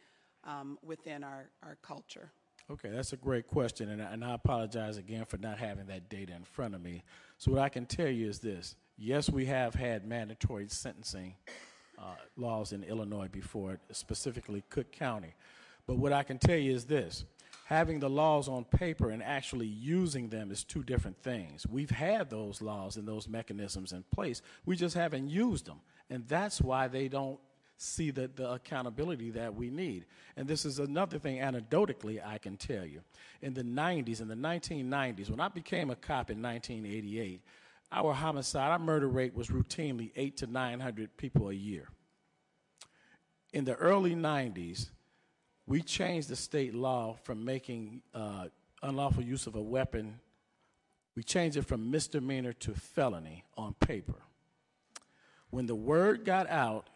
within our culture. Okay, that's a great question, and I apologize again for not having that data in front of me. So what I can tell you is this. Yes, we have had mandatory sentencing laws in Illinois before, specifically Cook County. But what I can tell you is this. Having the laws on paper and actually using them is two different things. We've had those laws and those mechanisms in place. We just haven't used them. And that's why they don't see the accountability that we need. And this is another thing anecdotally I can tell you. In the 1990s, when I became a cop in 1988, our murder rate was routinely 800 to 900 people a year. In the early 90s, we changed the state law from making unlawful use of a weapon. We changed it from misdemeanor to felony on paper. When the word got out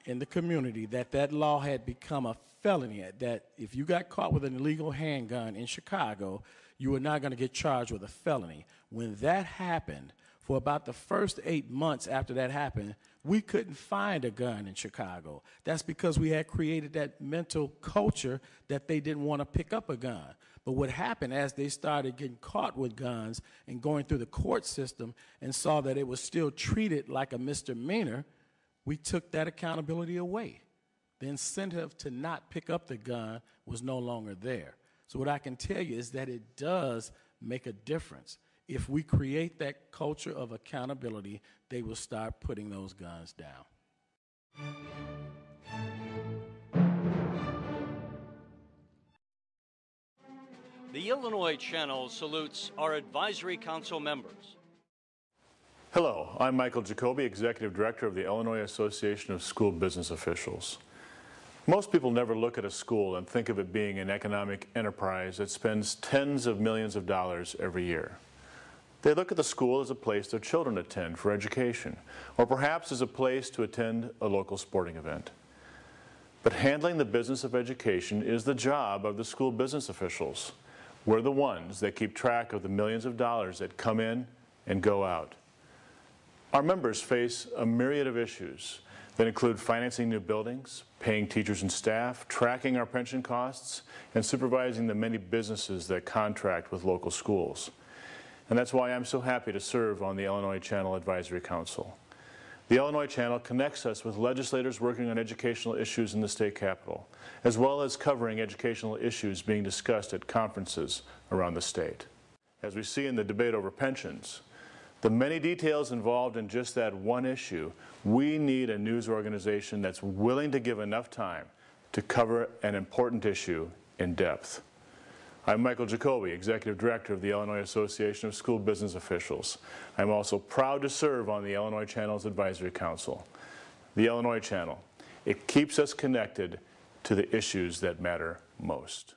in the community that law had become a felony, that if you got caught with an illegal handgun in Chicago, you were not going to get charged with a felony. When that happened, for about the first 8 months after that happened, we couldn't find a gun in Chicago. That's because we had created that mental culture that they didn't want to pick up a gun. But what happened as they started getting caught with guns and going through the court system and saw that it was still treated like a misdemeanor, we took that accountability away. The incentive to not pick up the gun was no longer there. So what I can tell you is that it does make a difference. If we create that culture of accountability, they will start putting those guns down. The Illinois Channel salutes our advisory council members. Hello, I'm Michael Jacoby, Executive Director of the Illinois Association of School Business Officials. Most people never look at a school and think of it being an economic enterprise that spends tens of millions of dollars every year. They look at the school as a place their children attend for education, or perhaps as a place to attend a local sporting event. But handling the business of education is the job of the school business officials. We're the ones that keep track of the millions of dollars that come in and go out. Our members face a myriad of issues that include financing new buildings, paying teachers and staff, tracking our pension costs, and supervising the many businesses that contract with local schools. And that's why I'm so happy to serve on the Illinois Channel Advisory Council. The Illinois Channel connects us with legislators working on educational issues in the state capitol, as well as covering educational issues being discussed at conferences around the state. As we see in the debate over pensions, the many details involved in just that one issue, we need a news organization that's willing to give enough time to cover an important issue in depth. I'm Michael Jacoby, Executive Director of the Illinois Association of School Business Officials. I'm also proud to serve on the Illinois Channel's Advisory Council. The Illinois Channel, it keeps us connected to the issues that matter most.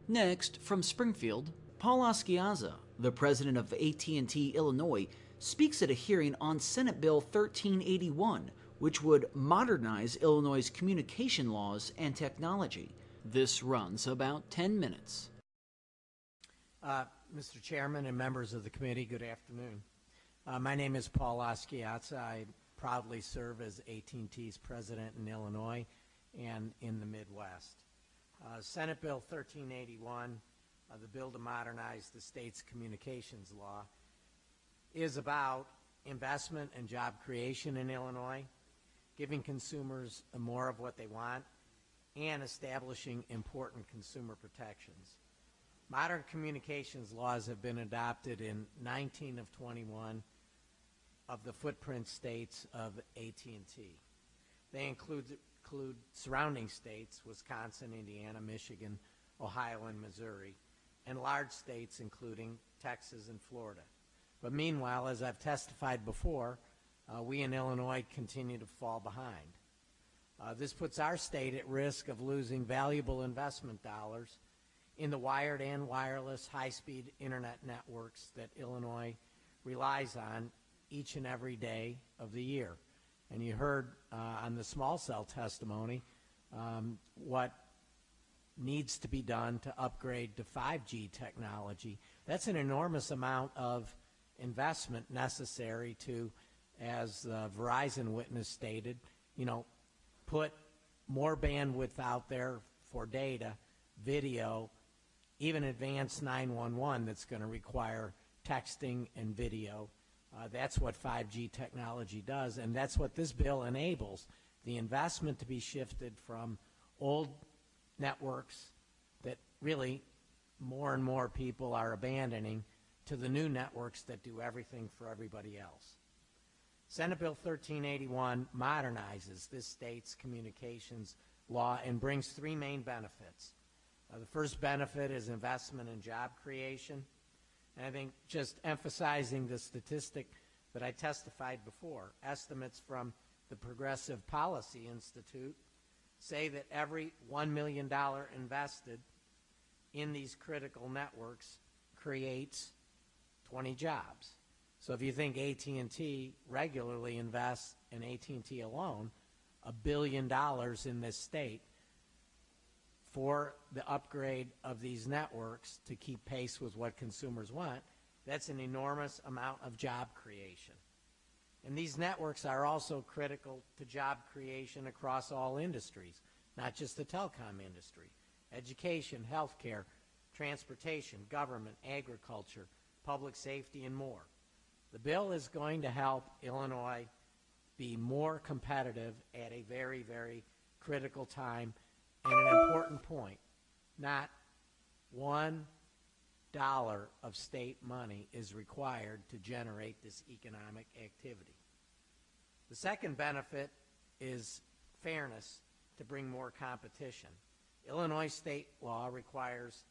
Next, from Springfield, Paul Aschiazza, The president of AT&T Illinois speaks at a hearing on Senate Bill 1381, which would modernize Illinois' communication laws and technology. This runs about 10 minutes. Mr. Chairman and members of the committee, good afternoon. My name is Paul Oskiatsa. I proudly serve as AT&T's president in Illinois and in the Midwest. Senate Bill 1381, the bill to modernize the state's communications law, is about investment and job creation in Illinois, giving consumers more of what they want, and establishing important consumer protections. Modern communications laws have been adopted in 19 of 21 of the footprint states of AT&T. They include surrounding states, Wisconsin, Indiana, Michigan, Ohio, and Missouri, and large states including Texas and Florida. But meanwhile, as I've testified before, we in Illinois continue to fall behind. This puts our state at risk of losing valuable investment dollars in the wired and wireless high-speed internet networks that Illinois relies on each and every day of the year. And you heard on the small cell testimony what needs to be done to upgrade to 5G technology. That's an enormous amount of investment necessary to, as the Verizon witness stated, put more bandwidth out there for data, video, even advanced 911 that's going to require texting and video. That's what 5G technology does, and that's what this bill enables, the investment to be shifted from old networks that really more and more people are abandoning to the new networks that do everything for everybody else. Senate Bill 1381 modernizes this state's communications law and brings three main benefits. The first benefit is investment and job creation. And I think just emphasizing the statistic that I testified before, estimates from the Progressive Policy Institute say that every $1 million invested in these critical networks creates 20 jobs. So if you think AT&T regularly invests in AT&T alone $1 billion in this state for the upgrade of these networks to keep pace with what consumers want, that's an enormous amount of job creation. And these networks are also critical to job creation across all industries, not just the telecom industry. Education, healthcare, transportation, government, agriculture, public safety, and more. The bill is going to help Illinois be more competitive at a very, very critical time and an important point. Not $1 of state money is required to generate this economic activity. The second benefit is fairness to bring more competition. Illinois state law requires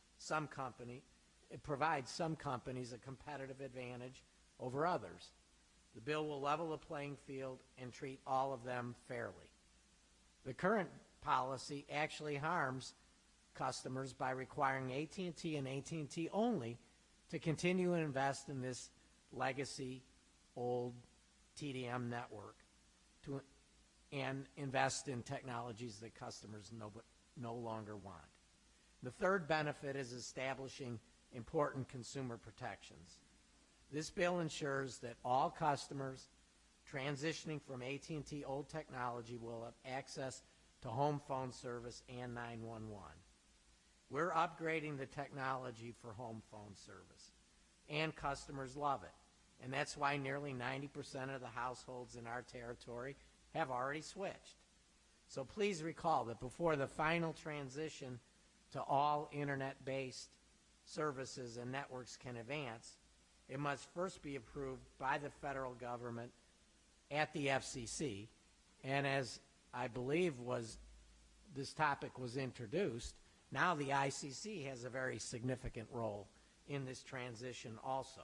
it provides some companies a competitive advantage over others. The bill will level the playing field and treat all of them fairly. The current policy actually harms customers by requiring AT&T and AT&T only to continue to invest in this legacy old TDM network and invest in technologies that customers no longer want. The third benefit is establishing important consumer protections. This bill ensures that all customers transitioning from AT&T old technology will have access to home phone service and 911. We're upgrading the technology for home phone service, and customers love it. And that's why nearly 90% of the households in our territory have already switched. So please recall that before the final transition to all internet-based services and networks can advance, it must first be approved by the federal government at the FCC. And as I believe this topic was introduced, now the ICC has a very significant role in this transition also.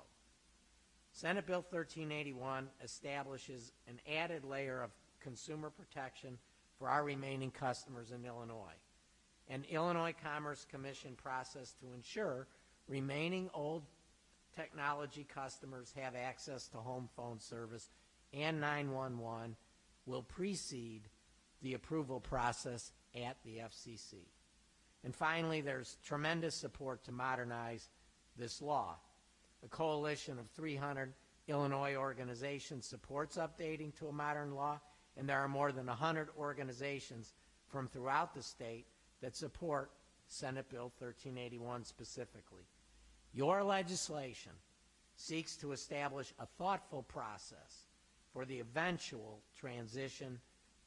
Senate Bill 1381 establishes an added layer of consumer protection for our remaining customers in Illinois. An Illinois Commerce Commission process to ensure remaining old technology customers have access to home phone service and 911 will precede the approval process at the FCC. And finally, there's tremendous support to modernize this law. A coalition of 300 Illinois organizations supports updating to a modern law, and there are more than 100 organizations from throughout the state that support Senate Bill 1381 specifically. Your legislation seeks to establish a thoughtful process for the eventual transition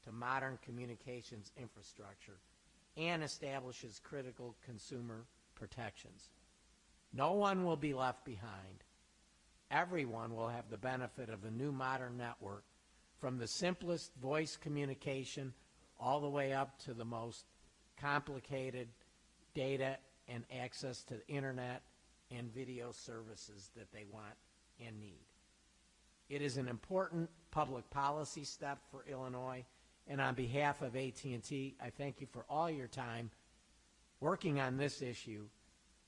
to modern communications infrastructure and establishes critical consumer protections. No one will be left behind. Everyone will have the benefit of a new modern network, from the simplest voice communication all the way up to the most complicated data and access to the internet and video services that they want and need. It is an important public policy step for Illinois, and on behalf of AT&T, I thank you for all your time working on this issue,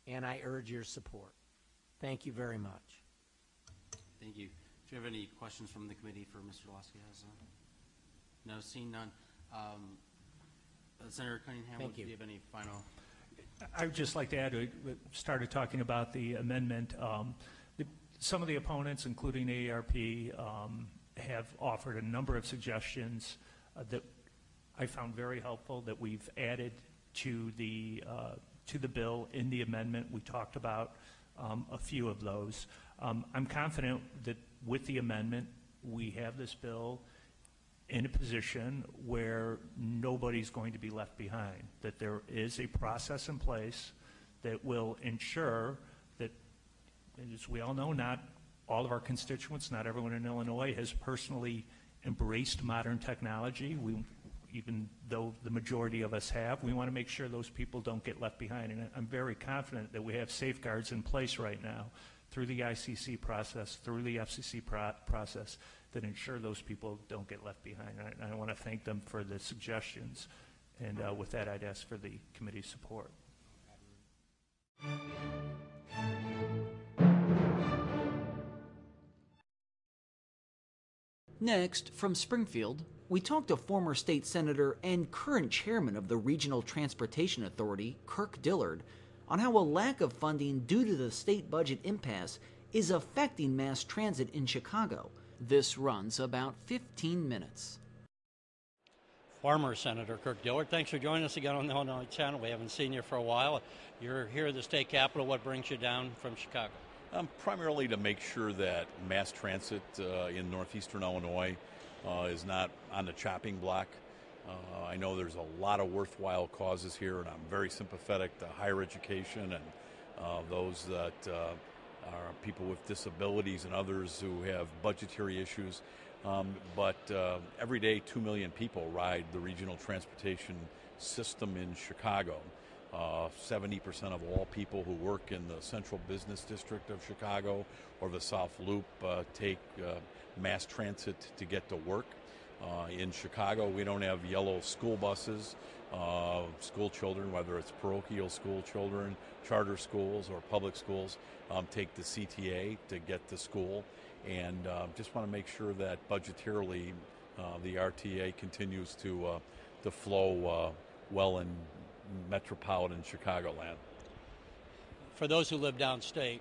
and I urge your support. Thank you very much. Thank you. Do you have any questions from the committee for Mr. Lasky? No, seeing none. Senator Cunningham, Thank do you. you have any final? I would just like to add, we started talking about the amendment. Some of the opponents, including AARP, have offered a number of suggestions that I found very helpful that we've added to the bill in the amendment. We talked about a few of those. I'm confident that with the amendment, we have this bill in a position where nobody's going to be left behind, that there is a process in place that will ensure that, as we all know, not all of our constituents, not everyone in Illinois has personally embraced modern technology. Even though the majority of us have, we want to make sure those people don't get left behind. And I'm very confident that we have safeguards in place right now through the ICC process, through the FCC process, that ensure those people don't get left behind. I want to thank them for the suggestions. And with that, I'd ask for the committee's support. Next, from Springfield, we talked to former state senator and current chairman of the Regional Transportation Authority, Kirk Dillard, on how a lack of funding due to the state budget impasse is affecting mass transit in Chicago. This runs about 15 minutes. Former Senator Kirk Dillard, thanks for joining us again on the Illinois Channel. We haven't seen you for a while. You're here at the state capitol. What brings you down from Chicago? Primarily to make sure that mass transit in northeastern Illinois is not on the chopping block. I know there's a lot of worthwhile causes here, and I'm very sympathetic to higher education and those that are people with disabilities and others who have budgetary issues. But every day, 2 million people ride the regional transportation system in Chicago. 70% of all people who work in the central business district of Chicago or the South Loop take mass transit to get to work. In Chicago, we don't have yellow school buses. School children, whether it's parochial school children, charter schools, or public schools, take the CTA to get to school. And just want to make sure that budgetarily the RTA continues to flow well in metropolitan Chicagoland. For those who live downstate,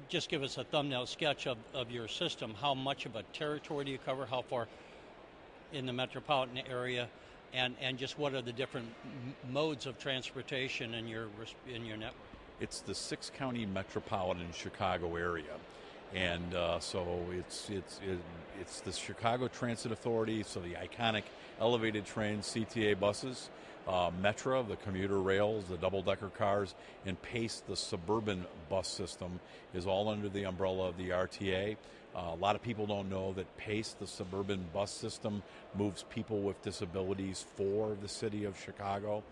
just give us a thumbnail sketch of your system. How much of a territory do you cover? How far in the metropolitan area? And just what are the different modes of transportation in your network? It's the 6-county metropolitan Chicago area. And so it's the Chicago Transit Authority, so the iconic elevated trains, CTA buses, Metra, the commuter rails, the double-decker cars, and PACE, the suburban bus system, is all under the umbrella of the RTA. A lot of people don't know that PACE, the suburban bus system, moves people with disabilities for the city of Chicago.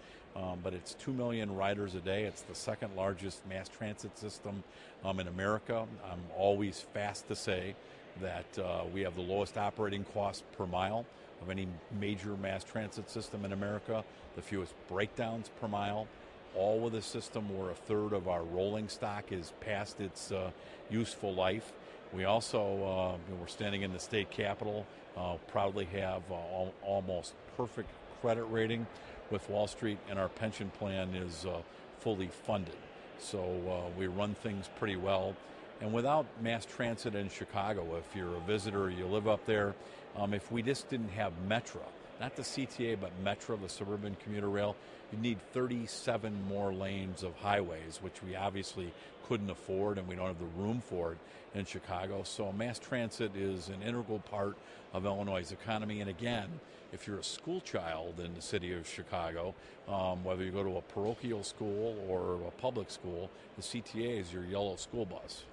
But it's 2 million riders a day. It's the second largest mass transit system in America. I'm always fast to say that we have the lowest operating cost per mile of any major mass transit system in America, the fewest breakdowns per mile, all with a system where a third of our rolling stock is past its useful life. We also, we're standing in the state capitol, proudly have almost perfect credit rating with Wall Street, and our pension plan is fully funded. So we run things pretty well. And without mass transit in Chicago, if you're a visitor, you live up there, if we just didn't have Metra, not the CTA, but Metra, the suburban commuter rail, you'd need 37 more lanes of highways, which we obviously couldn't afford, and we don't have the room for it in Chicago. So mass transit is an integral part of Illinois' economy. And again, if you're a school child in the city of Chicago, whether you go to a parochial school or a public school, the CTA is your yellow school bus.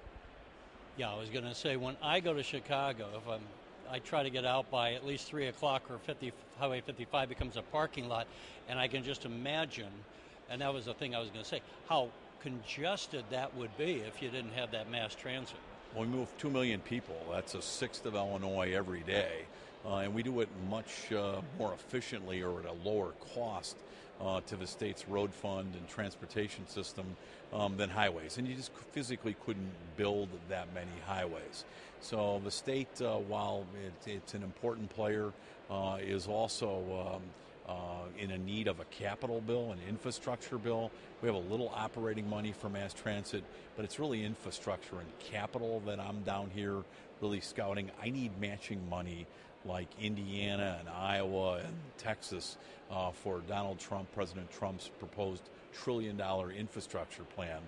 Yeah, I was going to say, when I go to Chicago, if I try to get out by at least 3 o'clock, or Highway 55 becomes a parking lot, and I can just imagine, and that was the thing I was going to say, how congested that would be if you didn't have that mass transit. Well, we move 2 million people. That's a sixth of Illinois every day. And we do it much more efficiently or at a lower cost to the state's road fund and transportation system than highways. And you just physically couldn't build that many highways. So the state, while it's an important player, is also in a need of a capital bill, an infrastructure bill. We have a little operating money for mass transit, but it's really infrastructure and capital that I'm down here really scouting. I need matching money like Indiana and Iowa and Texas for Donald Trump, President Trump's proposed $1 trillion infrastructure plan.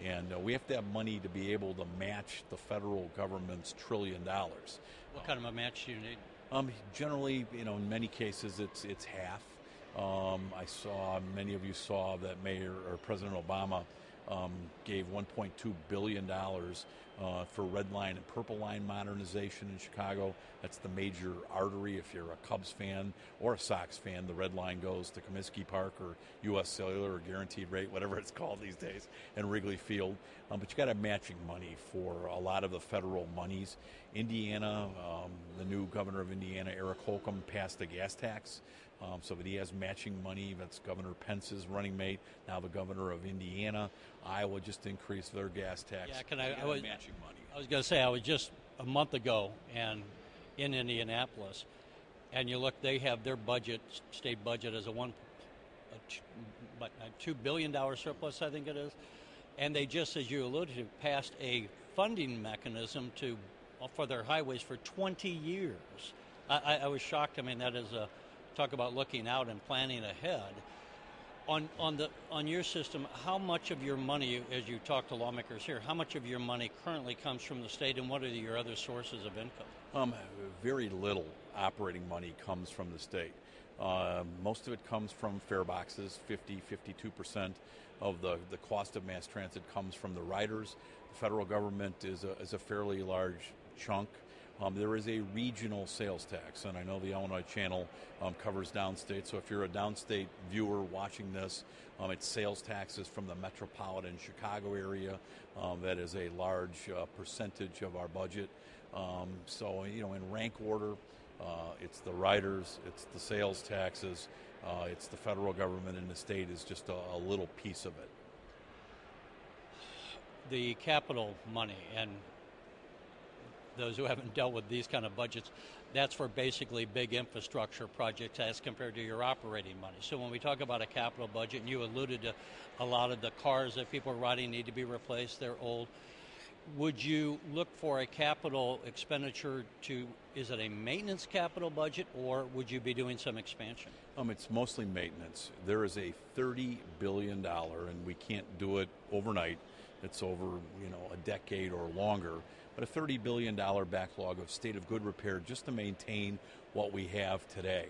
And we have to have money to be able to match the federal government's $1 trillion. What kind of a match do you need? Generally, in many cases, it's half. Many of you saw that President Obama gave $1.2 billion for Red Line and Purple Line modernization in Chicago. That's the major artery. If you're a Cubs fan or a Sox fan, the Red Line goes to Comiskey Park or U.S. Cellular or Guaranteed Rate, whatever it's called these days, and Wrigley Field. But you got to have matching money for a lot of the federal monies. Indiana, the new governor of Indiana, Eric Holcomb, passed a gas tax. So that he has matching money. That's Governor Pence's running mate, now the governor of Indiana. Iowa just increased their gas tax. Yeah, matching money. I was going to say, I was just a month ago and in Indianapolis, and you look, they have their budget, state budget, as a $2 billion surplus, I think it is. And they just, as you alluded to, passed a funding mechanism for their highways for 20 years. I was shocked. I mean, that is talk about looking out and planning ahead. On your system, how much of your money, as you talk to lawmakers here, how much of your money currently comes from the state, and what are your other sources of income? Very little operating money comes from the state. Most of it comes from fare boxes. 52% of the cost of mass transit comes from the riders. The federal government is a fairly large chunk. There is a regional sales tax, and I know the Illinois Channel covers downstate, so if you're a downstate viewer watching this, it's sales taxes from the metropolitan Chicago area. That is a large percentage of our budget. So, in rank order, it's the riders, it's the sales taxes, it's the federal government, and the state is just a little piece of it. The capital money, and those who haven't dealt with these kind of budgets, that's for basically big infrastructure projects as compared to your operating money. So when we talk about a capital budget, and you alluded to a lot of the cars that people are riding need to be replaced, they're old. Would you look for a capital expenditure is it a maintenance capital budget, or would you be doing some expansion? It's mostly maintenance. There is a $30 billion, and we can't do it overnight. It's over, a decade or longer. But a $30 billion backlog of state of good repair just to maintain what we have today.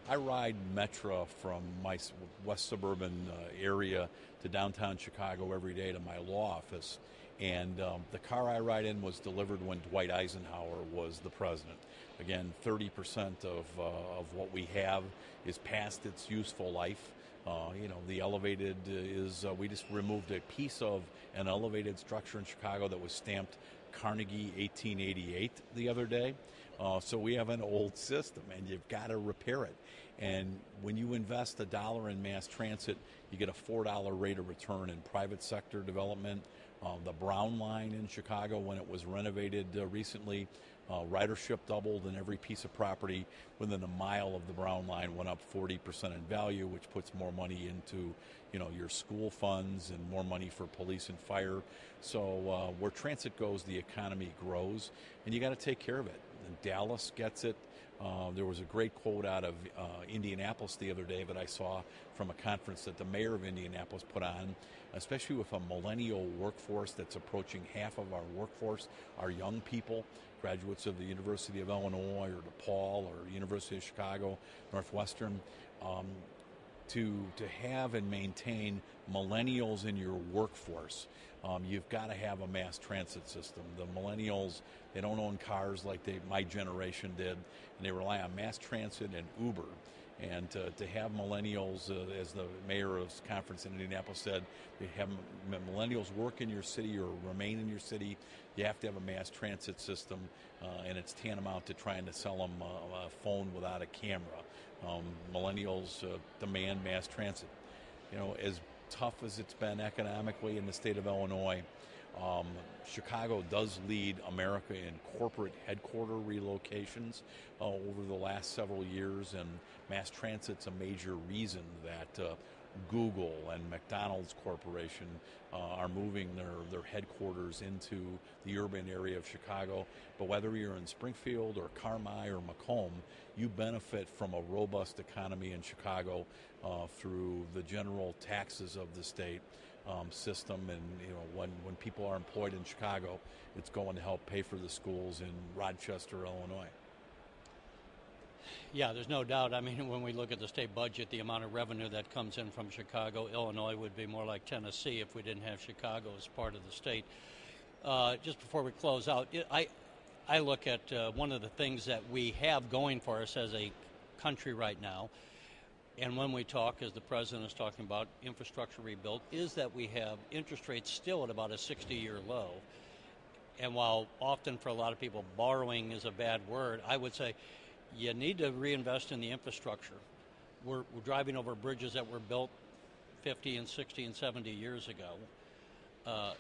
I ride Metra from my west suburban area to downtown Chicago every day to my law office. And the car I ride in was delivered when Dwight Eisenhower was the president. Again, 30% of what we have is past its useful life. The elevated we just removed a piece of an elevated structure in Chicago that was stamped Carnegie 1888 the other day. So we have an old system, and you've got to repair it. And when you invest $1 in mass transit, you get a $4 rate of return in private sector development. The Brown Line in Chicago, when it was renovated recently, ridership doubled, and every piece of property within a mile of the Brown Line went up 40% in value, which puts more money into, your school funds and more money for police and fire. So where transit goes, the economy grows, and you got to take care of it. And Dallas gets it. There was a great quote out of Indianapolis the other day that I saw from a conference that the mayor of Indianapolis put on, especially with a millennial workforce that's approaching half of our workforce, our young people, graduates of the University of Illinois or DePaul or University of Chicago, Northwestern, to have and maintain millennials in your workforce. You've got to have a mass transit system. The millennials, they don't own cars like my generation did, and they rely on mass transit and Uber. And to have millennials, as the mayor of this conference in Indianapolis said, to have millennials work in your city or remain in your city, you have to have a mass transit system, and it's tantamount to trying to sell them a phone without a camera. Millennials demand mass transit. As tough as it's been economically in the state of Illinois, Chicago does lead America in corporate headquarter relocations over the last several years, and mass transit's a major reason that Google and McDonald's Corporation are moving their headquarters into the urban area of Chicago. But whether you're in Springfield or Carmi or Macomb, you benefit from a robust economy in Chicago through the general taxes of the state system. And when people are employed in Chicago, it's going to help pay for the schools in Rochester, Illinois. Yeah, there's no doubt. I mean, when we look at the state budget, the amount of revenue that comes in from Chicago, Illinois would be more like Tennessee if we didn't have Chicago as part of the state. Just before we close out, I look at one of the things that we have going for us as a country right now, and when we talk, as the president is talking about infrastructure rebuild, is that we have interest rates still at about a 60-year low. And while often for a lot of people borrowing is a bad word, I would say you need to reinvest in the infrastructure. We're driving over bridges that were built 50 and 60 and 70 years ago.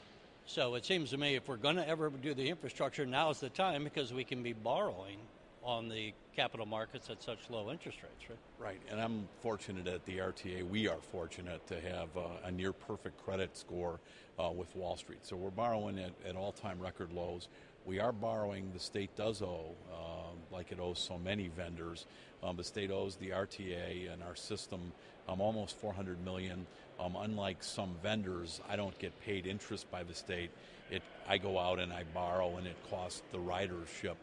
So it seems to me if we're going to ever do the infrastructure, now's the time, because we can be borrowing on the capital markets at such low interest rates, right? Right, and I'm fortunate at the RTA. We are fortunate to have a near perfect credit score with Wall Street. So we're borrowing at all-time record lows. We are borrowing, the state does owe, like it owes so many vendors. The state owes the RTA and our system almost $400 million. Unlike some vendors, I don't get paid interest by the state. I go out and I borrow, and it costs the ridership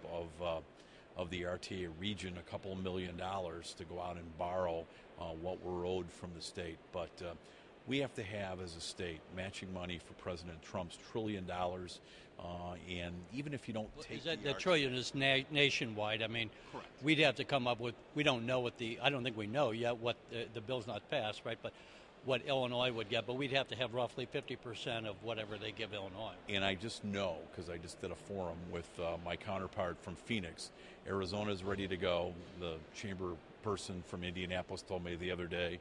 of the RTA region a couple $1 million to go out and borrow what we're owed from the state. But we have to have, as a state, matching money for President Trump's $1 trillion. And even if you don't take the trillion is nationwide. I mean, correct. We'd have to come up with, we don't know I don't think we know yet what the bill's not passed, right? But what Illinois would get, but we'd have to have roughly 50% of whatever they give Illinois. And I just know, because I just did a forum with my counterpart from Phoenix, Arizona's ready to go. The chamber person from Indianapolis told me the other day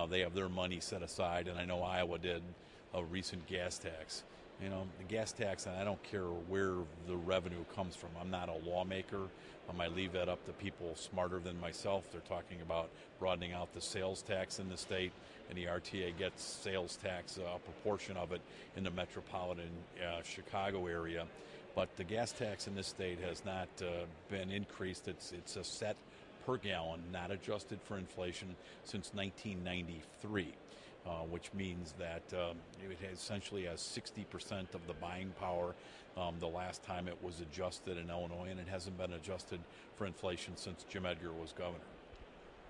they have their money set aside, and I know Iowa did a recent gas tax. The gas tax, and I don't care where the revenue comes from. I'm not a lawmaker. I leave that up to people smarter than myself. They're talking about broadening out the sales tax in the state, and the RTA gets sales tax, a proportion of it, in the metropolitan Chicago area. But the gas tax in this state has not been increased. It's a set per gallon, not adjusted for inflation, since 1993. Which means that it essentially has 60% of the buying power the last time it was adjusted in Illinois, and it hasn't been adjusted for inflation since Jim Edgar was governor.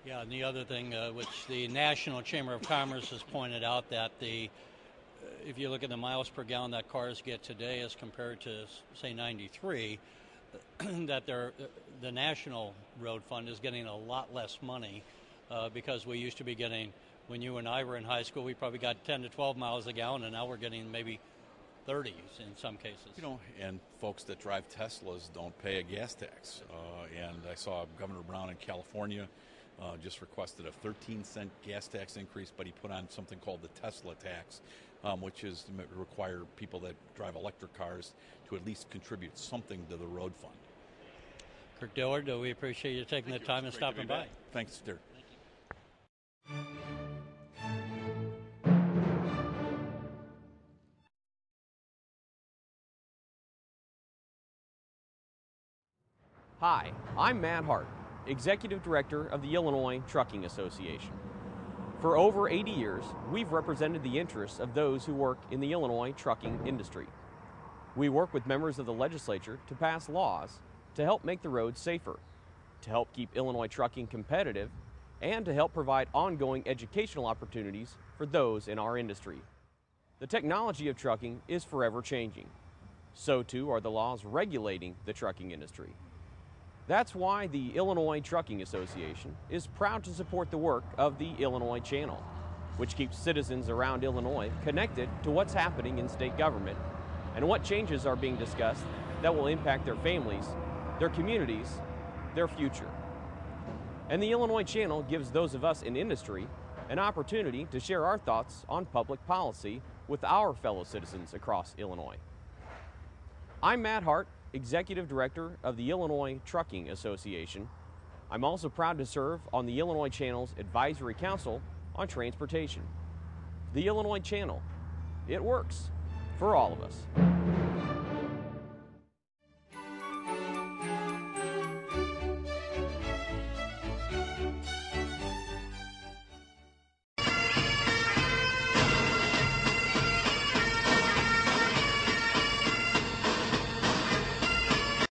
Yeah, and the other thing, which the National Chamber of Commerce has pointed out, that if you look at the miles per gallon that cars get today as compared to, say, 93, that the National Road Fund is getting a lot less money because we used to be getting, when you and I were in high school, we probably got 10 to 12 miles a gallon, and now we're getting maybe 30s in some cases. You know, and folks that drive Teslas don't pay a gas tax. And I saw Governor Brown in California just requested a 13-cent gas tax increase, but he put on something called the Tesla tax, which is to require people that drive electric cars to at least contribute something to the road fund. Kirk Dillard, we appreciate you taking the time and stopping by. Thanks, dear. Hi, I'm Matt Hart, Executive Director of the Illinois Trucking Association. For over 80 years, we've represented the interests of those who work in the Illinois trucking industry. We work with members of the legislature to pass laws to help make the roads safer, to help keep Illinois trucking competitive, and to help provide ongoing educational opportunities for those in our industry. The technology of trucking is forever changing. So too are the laws regulating the trucking industry. That's why the Illinois Trucking Association is proud to support the work of the Illinois Channel, which keeps citizens around Illinois connected to what's happening in state government and what changes are being discussed that will impact their families, their communities, their future. And the Illinois Channel gives those of us in industry an opportunity to share our thoughts on public policy with our fellow citizens across Illinois. I'm Matt Hart, Executive Director of the Illinois Trucking Association. I'm also proud to serve on the Illinois Channel's Advisory Council on Transportation. The Illinois Channel, it works for all of us.